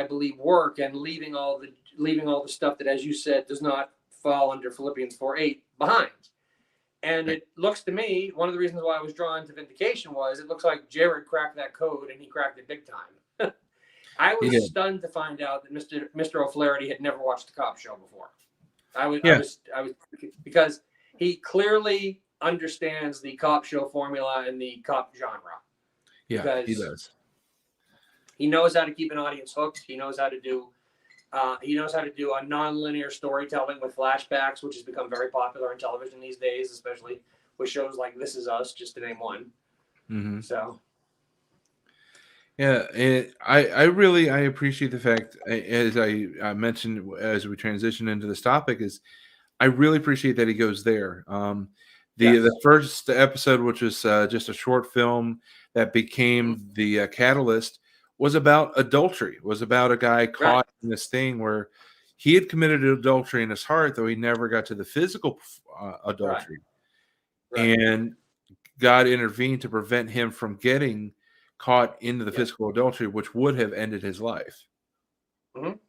believe work and leaving all the stuff that, as you said, does not fall under Philippians 4:8 behind. And it looks to me, one of the reasons why I was drawn to Vindication was it looks like Jared cracked that code and he cracked it big time. I was stunned to find out that Mr. O'Flaherty had never watched a cop show before. I was because he clearly understands the cop show formula and the cop genre. Yeah, he does. He knows how to keep an audience hooked. He knows how to do a non-linear storytelling with flashbacks, which has become very popular on television these days, especially with shows like This Is Us, just to name one. Mm-hmm. So. Yeah, I appreciate the fact, as I mentioned as we transition into this topic, is I really appreciate that he goes there. The first episode, which was just a short film that became the catalyst, was about adultery. Was about a guy caught in this thing where, he had committed adultery in his heart, though he never got to the physical adultery. Right. And God intervened to prevent him from getting caught into the Yeah. physical adultery, which would have ended his life. Mhm.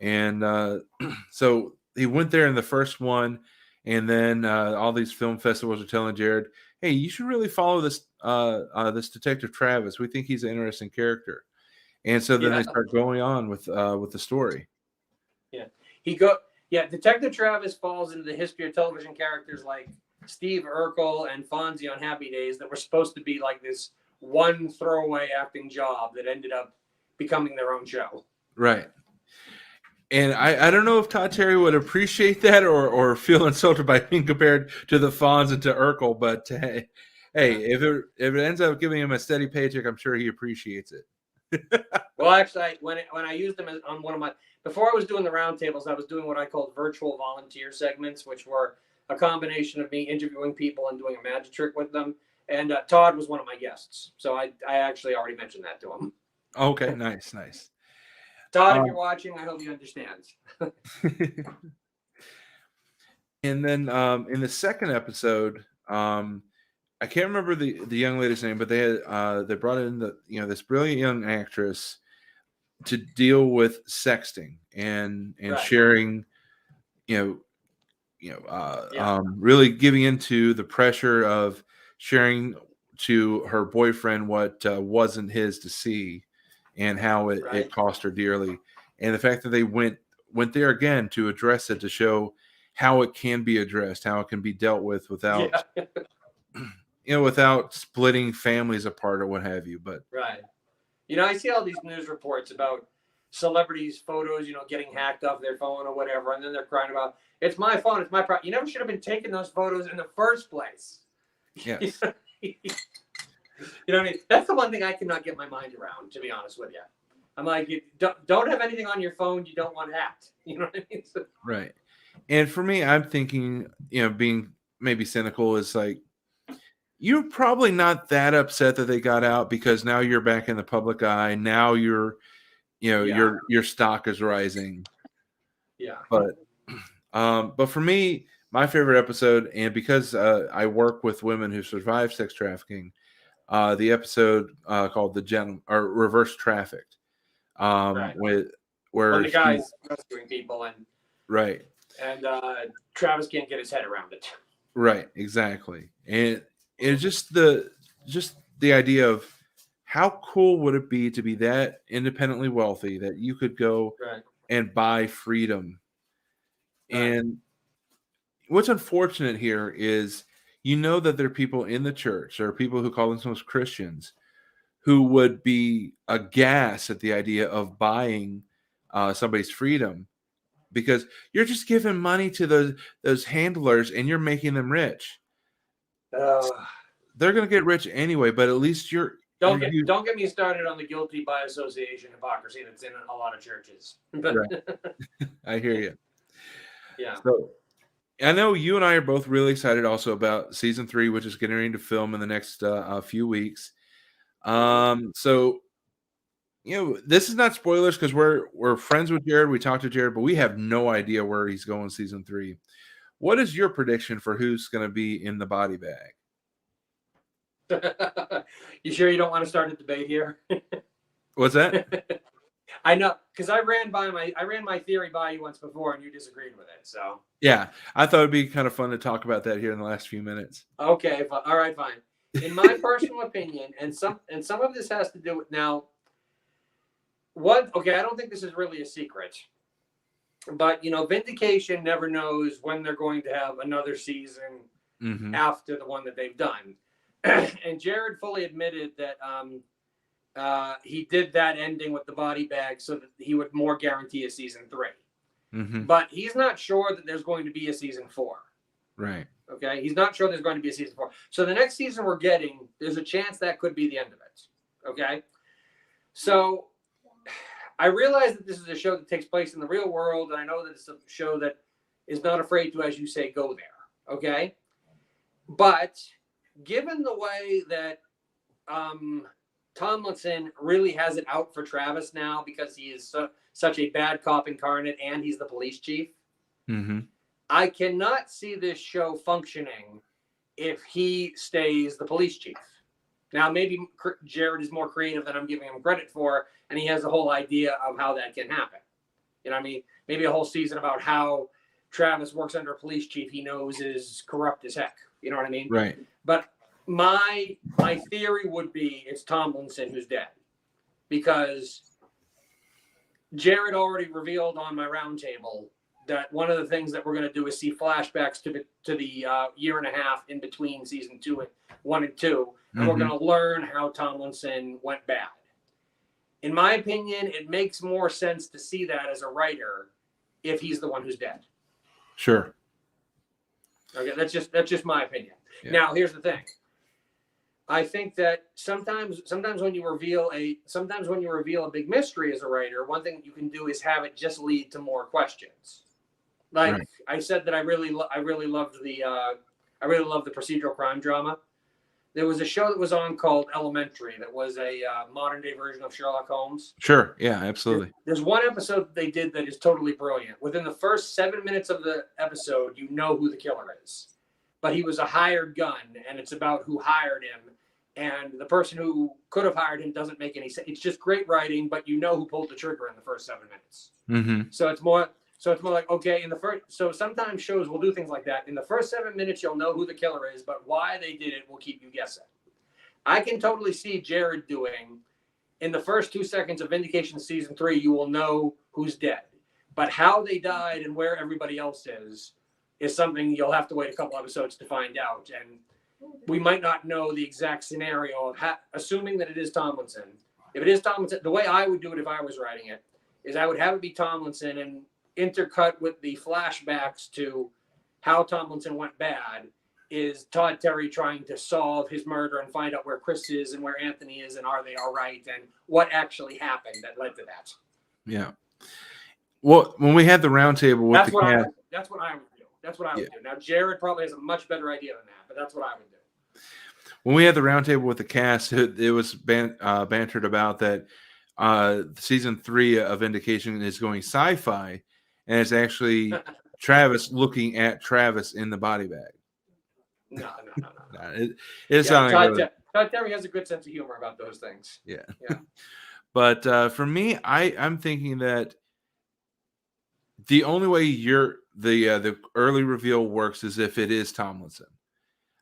And so he went there in the first one, and then all these film festivals are telling Jared, "Hey, you should really follow this this Detective Travis. We think he's an interesting character." And so then Yeah. they start going on with the story. Detective Travis falls into the history of television characters like Steve Urkel and Fonzie on Happy Days that were supposed to be like this one throwaway acting job that ended up becoming their own show. Right. And I don't know if Todd Terry would appreciate that or feel insulted by being compared to the Fonz and to Urkel, but hey, if it ends up giving him a steady paycheck, I'm sure he appreciates it. Well, actually, when I used them on one of my, before I was doing the roundtables, I was doing what I called virtual volunteer segments, which were a combination of me interviewing people and doing a magic trick with them. And Todd was one of my guests, so I actually already mentioned that to him. Okay, nice. Todd, if you're watching, I hope you understand. And then in the second episode, I can't remember the young lady's name, but they brought in this brilliant young actress to deal with sexting and Right. sharing, really giving into the pressure of sharing to her boyfriend what wasn't his to see, and how it cost her dearly, and the fact that they went there again to address it, to show how it can be addressed, how it can be dealt with without without splitting families apart or what have you. But right. I see all these news reports about celebrities' photos, getting hacked off their phone or whatever, and then they're crying about, it's my phone, it's my problem. You never should have been taking those photos in the first place. yes. You know what I mean? That's the one thing I cannot get my mind around, to be honest with you. I'm like, you don't have anything on your phone you don't want hacked. You know what I mean? So, Right. And for me, I'm thinking, being maybe cynical, is like, you're probably not that upset that they got out, because now you're back in the public eye. Now your stock is rising. yeah. But for me, my favorite episode, and because I work with women who survive sex trafficking, the episode called "The Gentleman" or "Reverse Trafficked," where when the guy's rescuing people and Travis can't get his head around it. Right, exactly, and it's just the idea of how cool would it be to be that independently wealthy that you could go and buy freedom. And what's unfortunate here is, that there are people in the church, or people who call themselves Christians, who would be aghast at the idea of buying somebody's freedom, because you're just giving money to those handlers and you're making them rich. They're going to get rich anyway, but at least don't get me started on the guilty by association hypocrisy that's in a lot of churches. Right. I hear you. Yeah. So I know you and I are both really excited also about season 3, which is getting ready to film in the next few weeks. So this is not spoilers, because we're friends with Jared. We talked to Jared, but we have no idea where he's going season 3. What is your prediction for who's going to be in the body bag? You sure you don't want to start a debate here? What's that? I know, because I ran my theory by you once before, and you disagreed with it. So yeah, I thought it'd be kind of fun to talk about that here in the last few minutes. Okay, all right, fine. In my personal opinion, and some of this has to do with now. Okay, I don't think this is really a secret, but Vindication never knows when they're going to have another season after the one that they've done. And Jared fully admitted that he did that ending with the body bag so that he would more guarantee a season 3. But he's not sure that there's going to be a season 4. Right. Okay. He's not sure there's going to be a season 4. So the next season we're getting, there's a chance that could be the end of it. Okay. So I realize that this is a show that takes place in the real world, and I know that it's a show that is not afraid to, as you say, go there. Okay. But given the way that Tomlinson really has it out for Travis now because he is such a bad cop incarnate, and he's the police chief. Mm-hmm. I cannot see this show functioning if he stays the police chief. Now, maybe Jared is more creative than I'm giving him credit for, and he has a whole idea of how that can happen. You know what I mean? Maybe a whole season about how Travis works under a police chief he knows is corrupt as heck. You know what I mean? Right. But my theory would be it's Tomlinson who's dead, because Jared already revealed on my roundtable that one of the things that we're going to do is see flashbacks to the year and a half in between season 1 and 2, and we're going to learn how Tomlinson went bad. In my opinion, it makes more sense to see that as a writer if he's the one who's dead. Sure. Okay, that's just my opinion. Yeah. Now, here's the thing. I think that sometimes when you reveal a big mystery as a writer, one thing you can do is have it just lead to more questions. Like right. I said that I really loved the procedural crime drama. There was a show that was on called Elementary that was a modern day version of Sherlock Holmes. Sure. Yeah, absolutely. There's one episode that they did that is totally brilliant. Within the first 7 minutes of the episode, you know who the killer is. But he was a hired gun, and it's about who hired him. And the person who could have hired him doesn't make any sense. It's just great writing, but you know who pulled the trigger in the first 7 minutes. Mm-hmm. So it's more like, okay, so sometimes shows will do things like that. In the first 7 minutes, you'll know who the killer is, but why they did it will keep you guessing. I can totally see Jared doing, in the first 2 seconds of Vindication season 3, you will know who's dead. But how they died and where everybody else is something you'll have to wait a couple episodes to find out. And we might not know the exact scenario of assuming that it is Tomlinson. If it is Tomlinson, the way I would do it if I was writing it is I would have it be Tomlinson and intercut with the flashbacks to how Tomlinson went bad is Todd Terry trying to solve his murder and find out where Chris is and where Anthony is and are they all right and what actually happened that led to that. Yeah. Well, when we had the roundtable with that's what I would do. That's what I would do. Now, Jared probably has a much better idea than that, but that's what I would do. When we had the roundtable with the cast, it was bantered about that season 3 of Vindication is going sci-fi, and it's actually Travis looking at Travis in the body bag. No. Todd Terry has a good sense of humor about those things. Yeah. But for me, I'm thinking that the only way the early reveal works is if it is Tomlinson.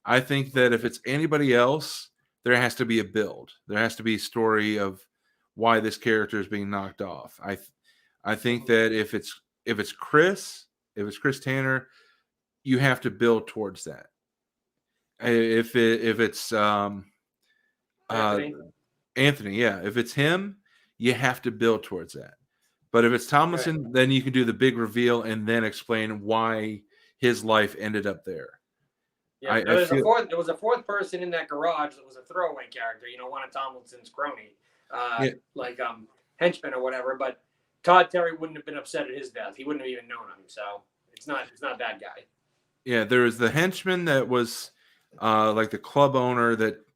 I think that if it's anybody else, there has to be a build. There has to be a story of why this character is being knocked off. I think that if it's Chris Tanner, you have to build towards that. If it's Anthony, yeah. If it's him, you have to build towards that. But if it's Tomlinson, then you can do the big reveal and then explain why his life ended up there. Yeah, there was a fourth person in that garage that was a throwaway character, one of Tomlinson's crony, henchman or whatever. But Todd Terry wouldn't have been upset at his death. He wouldn't have even known him. So it's not that guy. Yeah, there was the henchman that was like the club owner that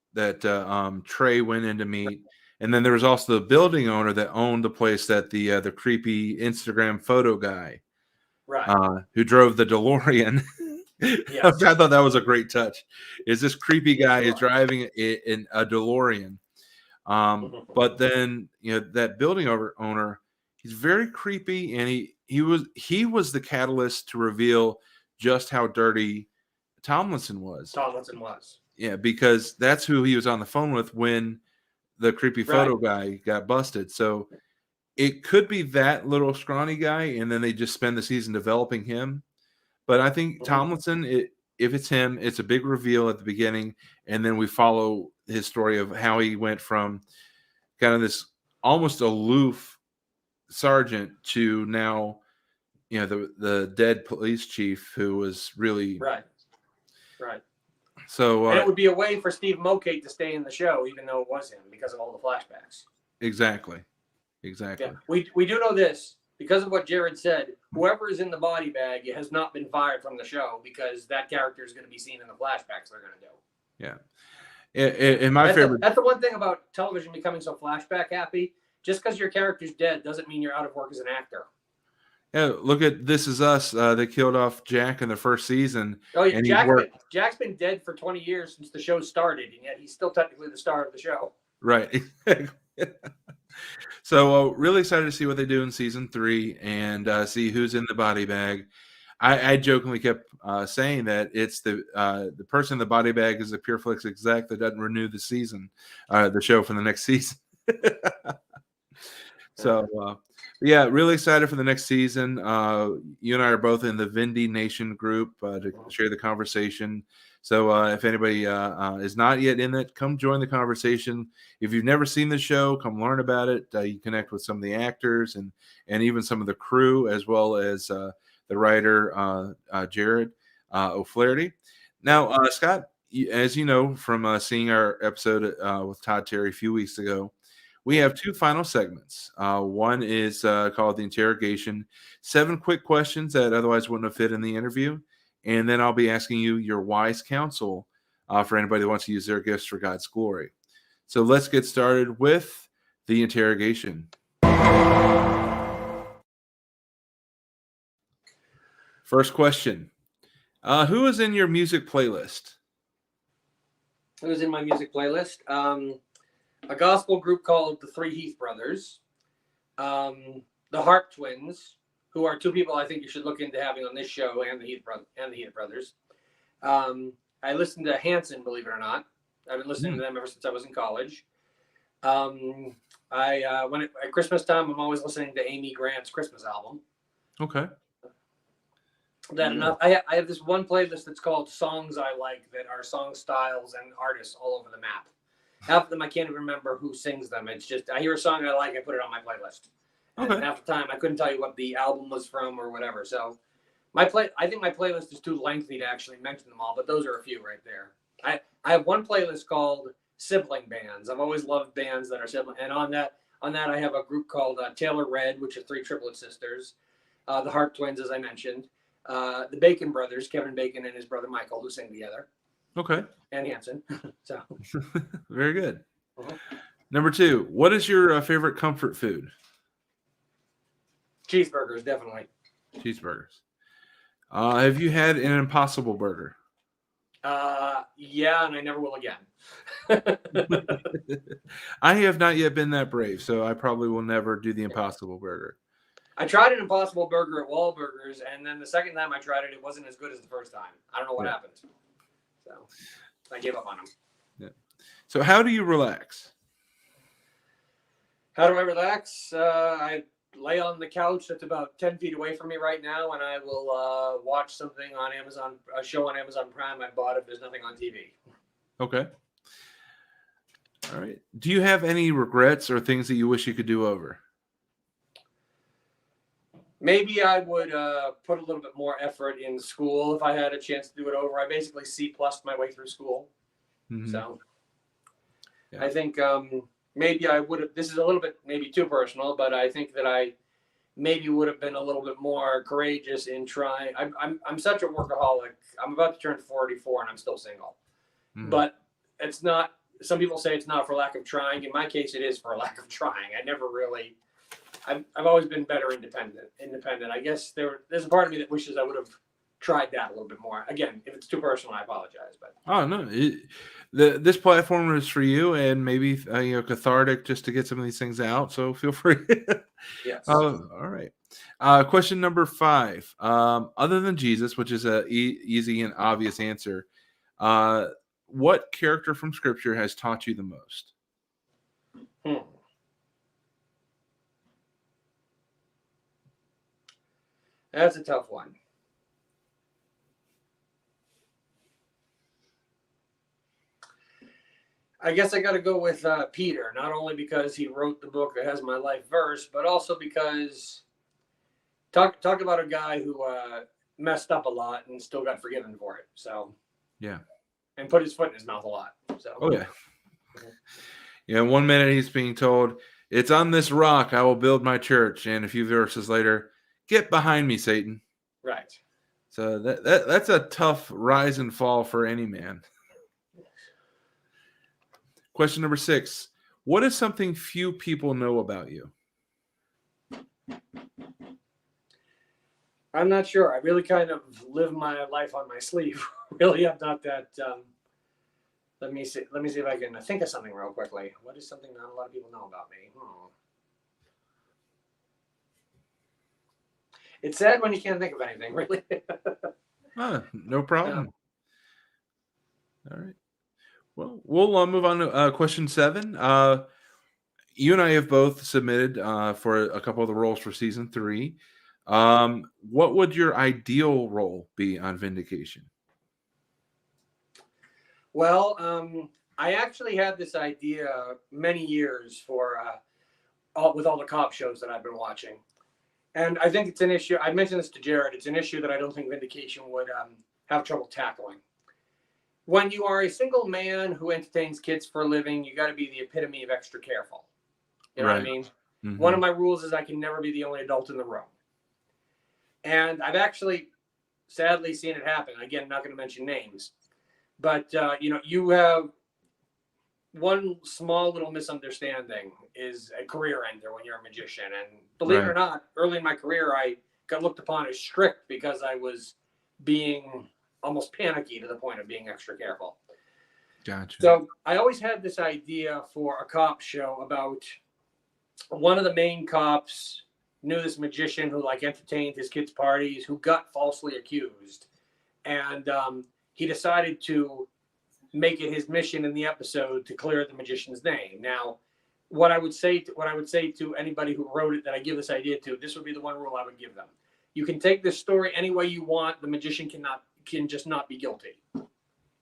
Trey went in to meet. And then there was also the building owner that owned the place that the creepy Instagram photo guy, right, who drove the DeLorean. Yes. I thought that was a great touch. Is this creepy guy is driving in a DeLorean? But then that building owner, he's very creepy, and he was the catalyst to reveal just how dirty Tomlinson was. Yeah, because that's who he was on the phone with when the creepy photo guy got busted. So it could be that little scrawny guy, and then they just spend the season developing him. But I think Tomlinson, if it's him, it's a big reveal at the beginning, and then we follow his story of how he went from kind of this almost aloof sergeant to now, the dead police chief who was really right. So and it would be a way for Steve Mokate to stay in the show, even though it was him, because of all the flashbacks. Exactly. Yeah. We do know this. Because of what Jared said, whoever is in the body bag has not been fired from the show because that character is going to be seen in the flashbacks they're going to do. Yeah. And my That's favorite. that's the one thing about television becoming so flashback happy. Just because your character's dead doesn't mean you're out of work as an actor. Yeah, look at This Is Us. They killed off Jack in the first season, Oh, and he worked. Jack's been dead for 20 years since the show started, and yet he's still technically the star of the show. Right. So really excited to see what they do in season 3 and see who's in the body bag. I jokingly kept saying that it's the person in the body bag is a PureFlix exec that doesn't renew the show for the next season. So yeah, really excited for the next season. You and I are both in the Vindication group to share the conversation. So if anybody is not yet in it, come join the conversation. If you've never seen the show, come learn about it. You connect with some of the actors and even some of the crew, as well as the writer Jared O'Flaherty. Now, Scott, as you know from seeing our episode with Todd Terry a few weeks ago, we have 2 final segments. One is called The Interrogation, 7 quick questions that otherwise wouldn't have fit in the interview. And then I'll be asking you your wise counsel for anybody who wants to use their gifts for God's glory. So let's get started with The Interrogation. First question. Who is in your music playlist? Who's in my music playlist? A gospel group called the Three Heath Brothers, the Harp Twins, who are 2 people I think you should look into having on this show, and the Heath Brothers. I listened to Hanson, believe it or not. I've been listening to them ever since I was in college. At Christmas time, I'm always listening to Amy Grant's Christmas album. Okay. Enough. I have this one playlist that's called Songs I Like that are song styles and artists all over the map. Half of them I can't even remember who sings them. It's just I hear a song I like, I put it on my playlist. Okay. And half the time I couldn't tell you what the album was from or whatever. So I think my playlist is too lengthy to actually mention them all, but those are a few right there. I have one playlist called Sibling Bands. I've always loved bands that are sibling, and on that I have a group called Taylor Red, which are 3 triplet sisters, the Harp Twins, as I mentioned, the Bacon Brothers, Kevin Bacon and his brother Michael, who sing together. Okay. And Hanson. So very good. Number 2, what is your favorite comfort food? Cheeseburgers, definitely. Cheeseburgers. Have you had an Impossible Burger? Yeah, and I never will again. I have not yet been that brave, so I probably will never do the Impossible Burger. I tried an Impossible Burger at Wahlburgers, and then the second time I tried it, it wasn't as good as the first time. I don't know what happened. So I gave up on them. Yeah. So how do you relax? How do I relax? I lay on the couch that's about 10 feet away from me right now, and I will watch something on Amazon, a show on Amazon Prime I bought if there's nothing on TV. Okay. All right. Do you have any regrets or things that you wish you could do over? Maybe I would put a little bit more effort in school if I had a chance to do it over. I basically C+ my way through school. Mm-hmm. So yeah. I think maybe I would have, this is a little bit maybe too personal, but I think that I maybe would have been a little bit more courageous in trying. I'm such a workaholic. I'm about to turn 44 and I'm still single. Mm-hmm. But it's not, some people say it's not for lack of trying. In my case, it is for a lack of trying. I never really, I've always been better independent. I guess there's a part of me that wishes I would have tried that a little bit more. Again, if it's too personal, I apologize. But oh no, this platform is for you, and maybe cathartic just to get some of these things out. So feel free. Yes. All right. Question number 5. Other than Jesus, which is a easy and obvious answer, what character from Scripture has taught you the most? That's a tough one. I guess I got to go with Peter, not only because he wrote the book that has my life verse, but also because talk about a guy who messed up a lot and still got forgiven for it. So yeah, and put his foot in his mouth a lot. So oh yeah, yeah. 1 minute he's being told, "It's on this rock I will build my church," and a few verses later, "Get behind me, Satan." Right. So that's a tough rise and fall for any man. Question number 6. What is something few people know about you? I'm not sure. I really kind of live my life on my sleeve. Really, I'm not that. Let me see. Let me see if I can think of something real quickly. What is something not a lot of people know about me? It's sad when you can't think of anything, really. No problem. All right. Well, we'll move on to question 7. You and I have both submitted for a couple of the roles for season 3. What would your ideal role be on Vindication? Well, I actually had this idea many years for with all the cop shows that I've been watching. And I think it's an issue. I mentioned this to Jared. It's an issue that I don't think Vindication would have trouble tackling. When you are a single man who entertains kids for a living, you got to be the epitome of extra careful. You know what I mean? Mm-hmm. One of my rules is I can never be the only adult in the room. And I've actually, sadly, seen it happen. Again, I'm not going to mention names. But, you have one small little misunderstanding is a career ender when you're a magician. And believe it or not, early in my career, I got looked upon as strict because I was being almost panicky to the point of being extra careful. Gotcha. So I always had this idea for a cop show about one of the main cops knew this magician who entertained his kids' parties, who got falsely accused. And he decided to make it his mission in the episode to clear the magician's name. Now, what I would say to anybody who wrote it that I give this idea to, this would be the one rule I would give them. You can take this story any way you want. The magician can just not be guilty.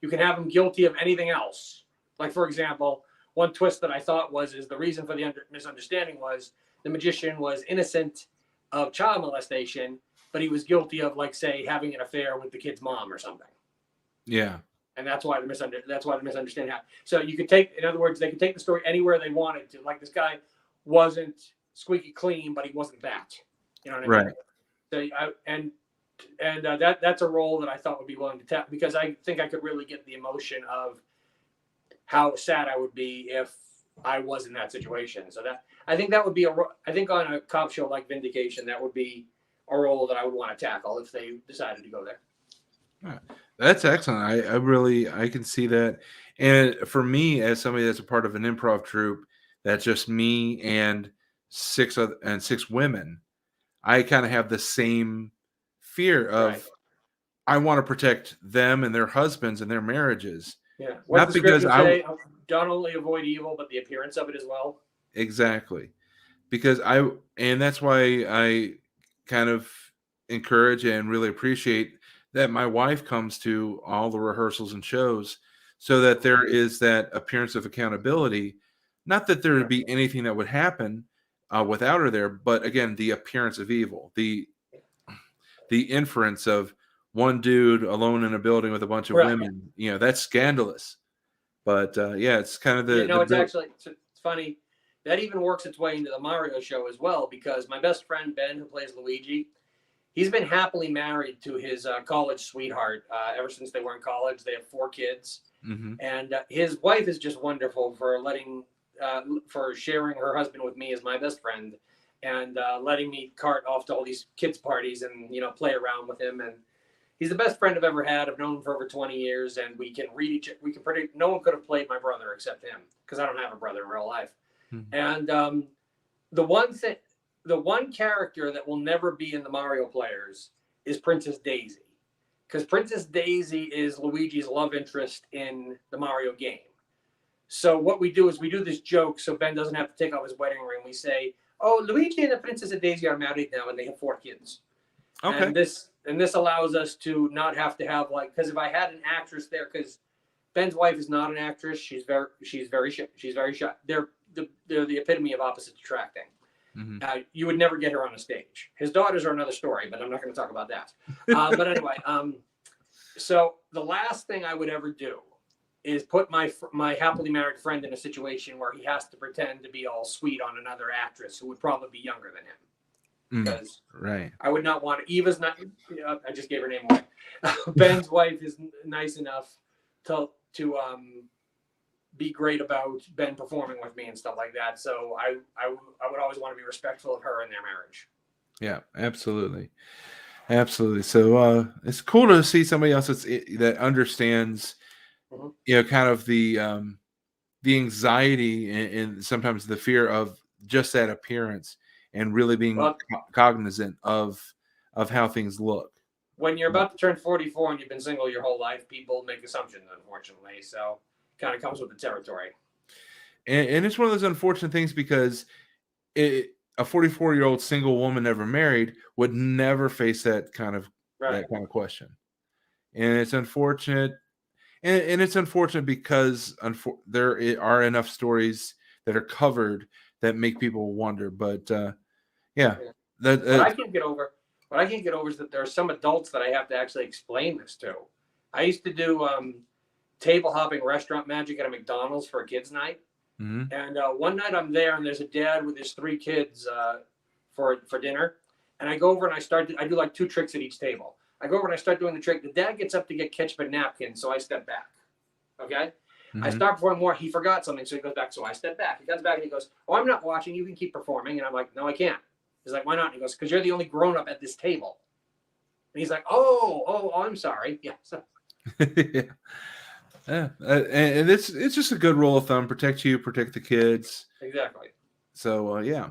You can have him guilty of anything else. Like, for example, one twist that I thought is the reason for the misunderstanding was the magician was innocent of child molestation, but he was guilty of, say, having an affair with the kid's mom or something. Yeah. And that's why the misunderstanding happened. So you could take, in other words, they could take the story anywhere they wanted to. Like, this guy wasn't squeaky clean, but he wasn't that. You know what I mean? Right. So that's a role that I thought would be willing to tap, because I think I could really get the emotion of how sad I would be if I was in that situation. So I think that would be I think on a cop show like Vindication, that would be a role that I would want to tackle if they decided to go there. Right. That's excellent. I can see that. And for me, as somebody that's a part of an improv troupe, that's just me and six women, I kind of have the same fear of, I want to protect them and their husbands and their marriages. Yeah. Not because I don't only avoid evil, but the appearance of it as well. Exactly. Because and that's why I kind of encourage and really appreciate that my wife comes to all the rehearsals and shows, so that there is that appearance of accountability. Not that there would be anything that would happen without her there, but again, the appearance of evil, the inference of one dude alone in a building with a bunch of women, that's scandalous. But it's kind of it's funny. That even works its way into the Mario show as well, because my best friend Ben, who plays Luigi, he's been happily married to his college sweetheart ever since they were in college. They have 4 kids. Mm-hmm. And his wife is just wonderful for for sharing her husband with me as my best friend, and letting me cart off to all these kids' parties and, play around with him. And he's the best friend I've ever had. I've known him for over 20 years, and we can read we can predict. No one could have played my brother except him, because I don't have a brother in real life. Mm-hmm. And the one character that will never be in the Mario players is Princess Daisy, because Princess Daisy is Luigi's love interest in the Mario game. So what we do is we do this joke so Ben doesn't have to take off his wedding ring. We say, "Oh, Luigi and the Princess Daisy are married now, and they have 4 kids." Okay. And this allows us to not have to have, because if I had an actress there, because Ben's wife is not an actress, she's very shy. They're the epitome of opposites attracting. Mm-hmm. You would never get her on a stage. His daughters are another story, but I'm not going to talk about that. But anyway, so the last thing I would ever do is put my happily married friend in a situation where he has to pretend to be all sweet on another actress who would probably be younger than him. Because I would not want Eva's not. I just gave her name away. Ben's wife is nice enough to be great about Ben performing with me and stuff like that. So I would always want to be respectful of her in their marriage. Yeah, absolutely. Absolutely. So it's cool to see somebody else that understands, kind of the anxiety and sometimes the fear of just that appearance and really being cognizant of how things look. When you're about to turn 44 and you've been single your whole life, people make assumptions, unfortunately. So kind of comes with the territory. And it's one of those unfortunate things because a 44-year-old single woman never married would never face that kind of question. And it's unfortunate. And it's unfortunate because there are enough stories that are covered that make people wonder. But what I can't get over is that there are some adults that I have to actually explain this to. I used to do table hopping restaurant magic at a McDonald's for a kids' night. Mm-hmm. And one night I'm there and there's a dad with his 3 kids for dinner. And I go over and I do like 2 tricks at each table. I go over and I start doing the trick. The dad gets up to get ketchup and napkins, so I step back. Okay? Mm-hmm. I start performing more. He forgot something, so he goes back. So I step back. He comes back and he goes, "Oh, I'm not watching. You can keep performing." And I'm like, "No, I can't." He's like, "Why not?" And he goes, "Because you're the only grown-up at this table." And he's like, oh, I'm sorry. Yeah. So. Yeah. And it's just a good rule of thumb. Protect you, protect the kids. Exactly. So, yeah.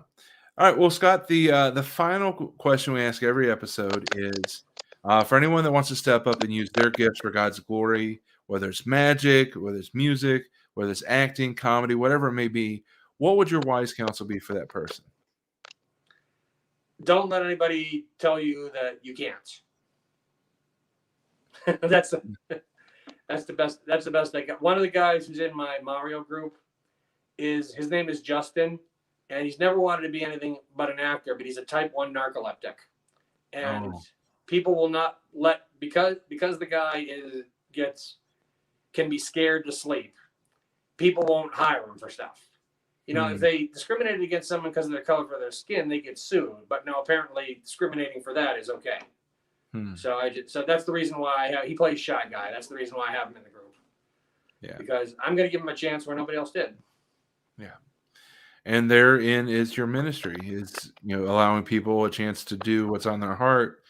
All right. Well, Scott, the final question we ask every episode is, for anyone that wants to step up and use their gifts for God's glory, whether it's magic, whether it's music, whether it's acting, comedy, whatever it may be, what would your wise counsel be for that person? Don't let anybody tell you that you can't. That's the best. That's the best I got. One of the guys who's in my Mario group his name is Justin, and he's never wanted to be anything but an actor, but he's a type 1 narcoleptic. And people will not because the guy can be scared to sleep. People won't hire him for stuff. If they discriminated against someone because of their color for their skin, they get sued. But now apparently discriminating for that is okay. So that's the reason why he plays Shy Guy. That's the reason why I have him in the group. Yeah. Because I'm going to give him a chance where nobody else did. Yeah. And therein is your ministry, is allowing people a chance to do what's on their heart,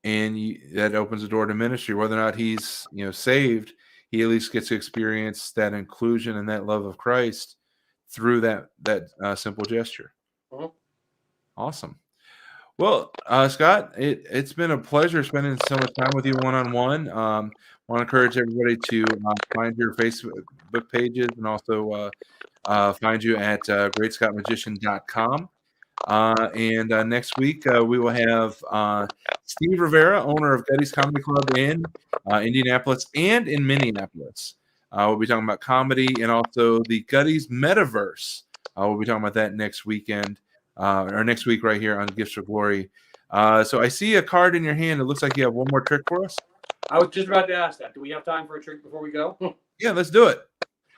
and that opens the door to ministry. Whether or not he's saved, he at least gets to experience that inclusion and that love of Christ through that simple gesture. Mm-hmm. Awesome. Well, Scott, it's been a pleasure spending so much time with you one-on-one. Want to encourage everybody to find your Facebook pages and also find you at greatscottmagician.com. And next week, we will have Steve Rivera, owner of Gutty's Comedy Club in Indianapolis and in Minneapolis. We'll be talking about comedy and also the Gutty's Metaverse. We'll be talking about that next weekend. Or next week right here on Gifts for Glory. So I see a card in your hand. It looks like you have one more trick for us. I was just about to ask that. Do we have time for a trick before we go? Yeah, let's do it.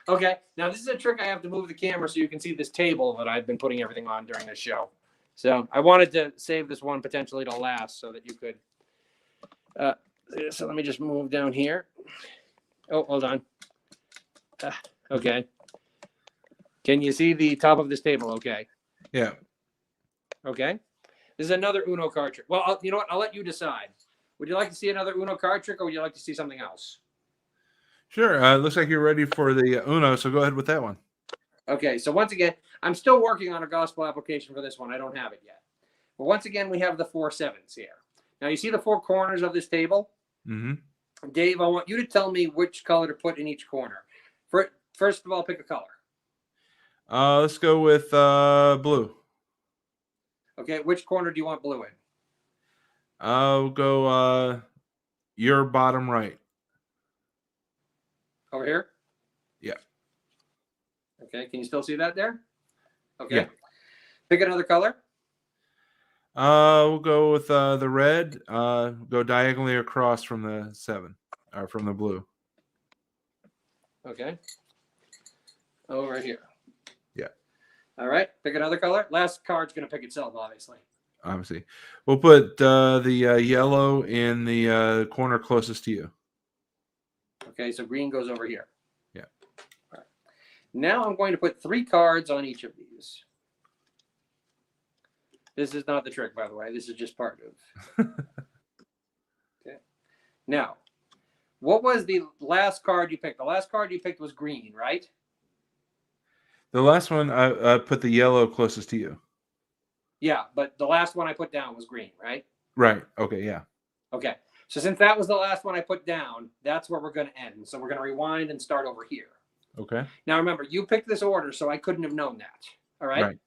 Okay. Now, this is a trick I have to move the camera so you can see this table that I've been putting everything on during this show. So I wanted to save this one potentially to last so that you could. So let me just move down here. Oh, hold on. Okay. Can you see the top of this table? Okay. Yeah. Okay. This is another Uno card trick. Well, you know what? I'll let you decide. Would you like to see another Uno card trick, or would you like to see something else? Sure. Looks like you're ready for the Uno, so go ahead with that one. Okay. So once again, I'm still working on a gospel application for this one. I don't have it yet. But once again, we have the 4 sevens here. Now, you see the 4 corners of this table? Mm-hmm. Dave, I want you to tell me which color to put in each corner. First of all, pick a color. Let's go with blue. Okay, which corner do you want blue in? I'll go your bottom right. Over here? Yeah. Okay, can you still see that there? Okay. Yeah. Pick another color. We'll go with the red. Go diagonally across from the 7, or from the blue. Okay. Over here. Yeah. All right. Pick another color. Last card's going to pick itself, obviously. Obviously. We'll put the yellow in the corner closest to you. Okay, so green goes over here. Yeah. All right. Now I'm going to put 3 cards on each of these. This is not the trick, by the way. This is just part of. Okay. Now, what was the last card you picked? The last card you picked was green, right? The last one, I put the yellow closest to you. Yeah, but the last one I put down was green, right? Right. Okay. Yeah. Okay. So since that was the last one I put down, that's where we're going to end. So we're going to rewind and start over here. Okay. Now, remember, you picked this order, so I couldn't have known that. All right? Right.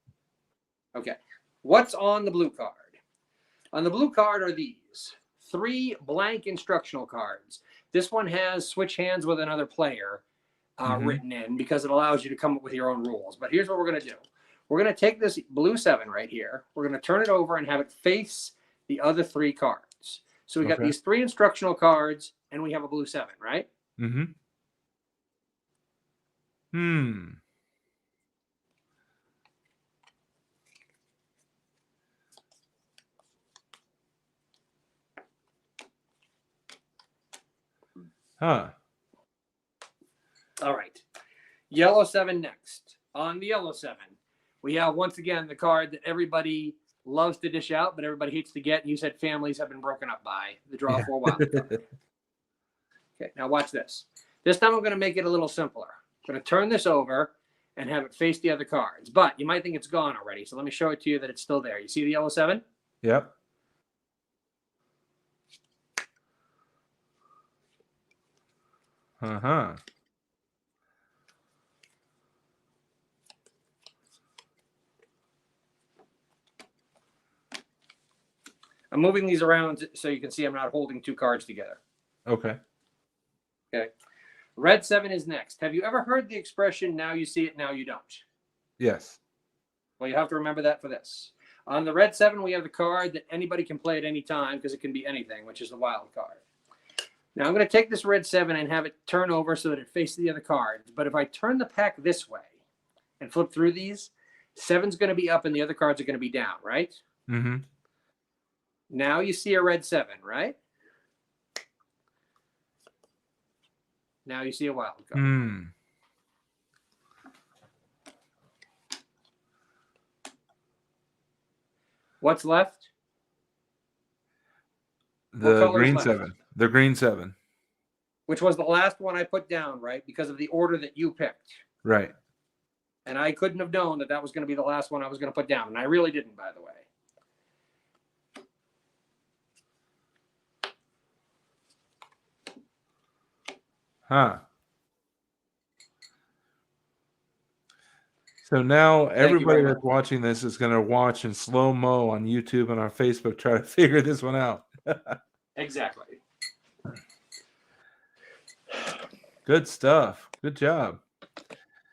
Okay. What's on the blue card? On the blue card are these 3 blank instructional cards. This one has switch hands with another player written in because it allows you to come up with your own rules. But here's what we're going to do. We're going to take this blue 7 right here. We're going to turn it over and have it face the other 3 cards. So we got these 3 instructional cards, and we have a blue 7, right? Mm-hmm. Huh. All right. Yellow 7 next. On the yellow 7, we have, once again, the card that everybody loves to dish out, but everybody hates to get. You said families have been broken up by the draw 4 wild card. Okay, now watch this. This time I'm going to make it a little simpler. I'm going to turn this over and have it face the other cards. But you might think it's gone already, so let me show it to you that it's still there. You see the yellow 7? Yep. Uh-huh. I'm moving these around so you can see I'm not holding 2 cards together. Okay. Okay. Red 7 is next. Have you ever heard the expression, now you see it, now you don't? Yes. Well, you have to remember that for this. On the red 7, we have the card that anybody can play at any time because it can be anything, which is the wild card. Now I'm going to take this red 7 and have it turn over so that it faces the other cards. But if I turn the pack this way and flip through these, 7's going to be up and the other cards are going to be down, right? Mm-hmm. Now you see a red 7, right? Now you see a wild card. What's left? The green 7. The green 7. Which was the last one I put down, right? Because of the order that you picked. Right. And I couldn't have known that that was going to be the last one I was going to put down. And I really didn't, by the way. Huh. So now everybody that's watching this is going to watch in slow-mo on YouTube and our Facebook, try to figure this one out. Exactly. Good stuff. Good job.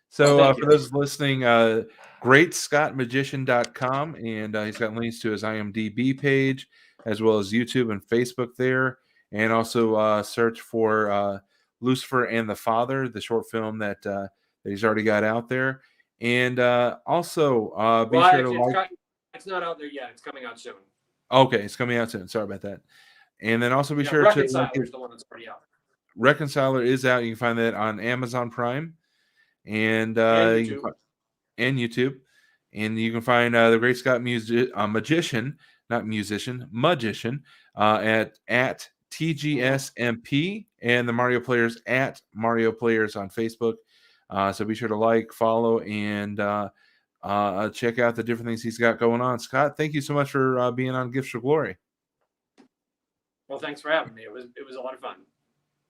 So for those listening, greatscottmagician.com, and he's got links to his IMDb page as well as YouTube and Facebook there. And also search for Lucifer and the Father, the short film that he's already got out there. And also be sure to like. It's not out there yet. It's coming out soon. Okay, it's coming out soon. Sorry about that. And then also be sure to Reconciler is the one that's already out. Reconciler is out. You can find that on Amazon Prime and YouTube. And you can find the Great Scott Magician, not musician, magician, at TGSMP, and the Mario Players at Mario Players on Facebook. So be sure to like, follow, and check out the different things he's got going on. Scott, thank you so much for being on Gifts for Glory. Well, thanks for having me. It was a lot of fun.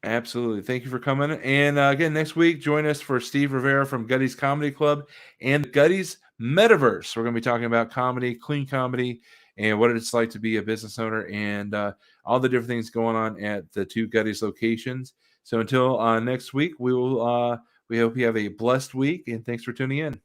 Absolutely. Thank you for coming. And again, next week, join us for Steve Rivera from Gutty's Comedy Club and Gutty's Metaverse. We're going to be talking about comedy, clean comedy, and what it's like to be a business owner, and all the different things going on at the 2 Gutty's locations. So until next week, we hope you have a blessed week, and thanks for tuning in.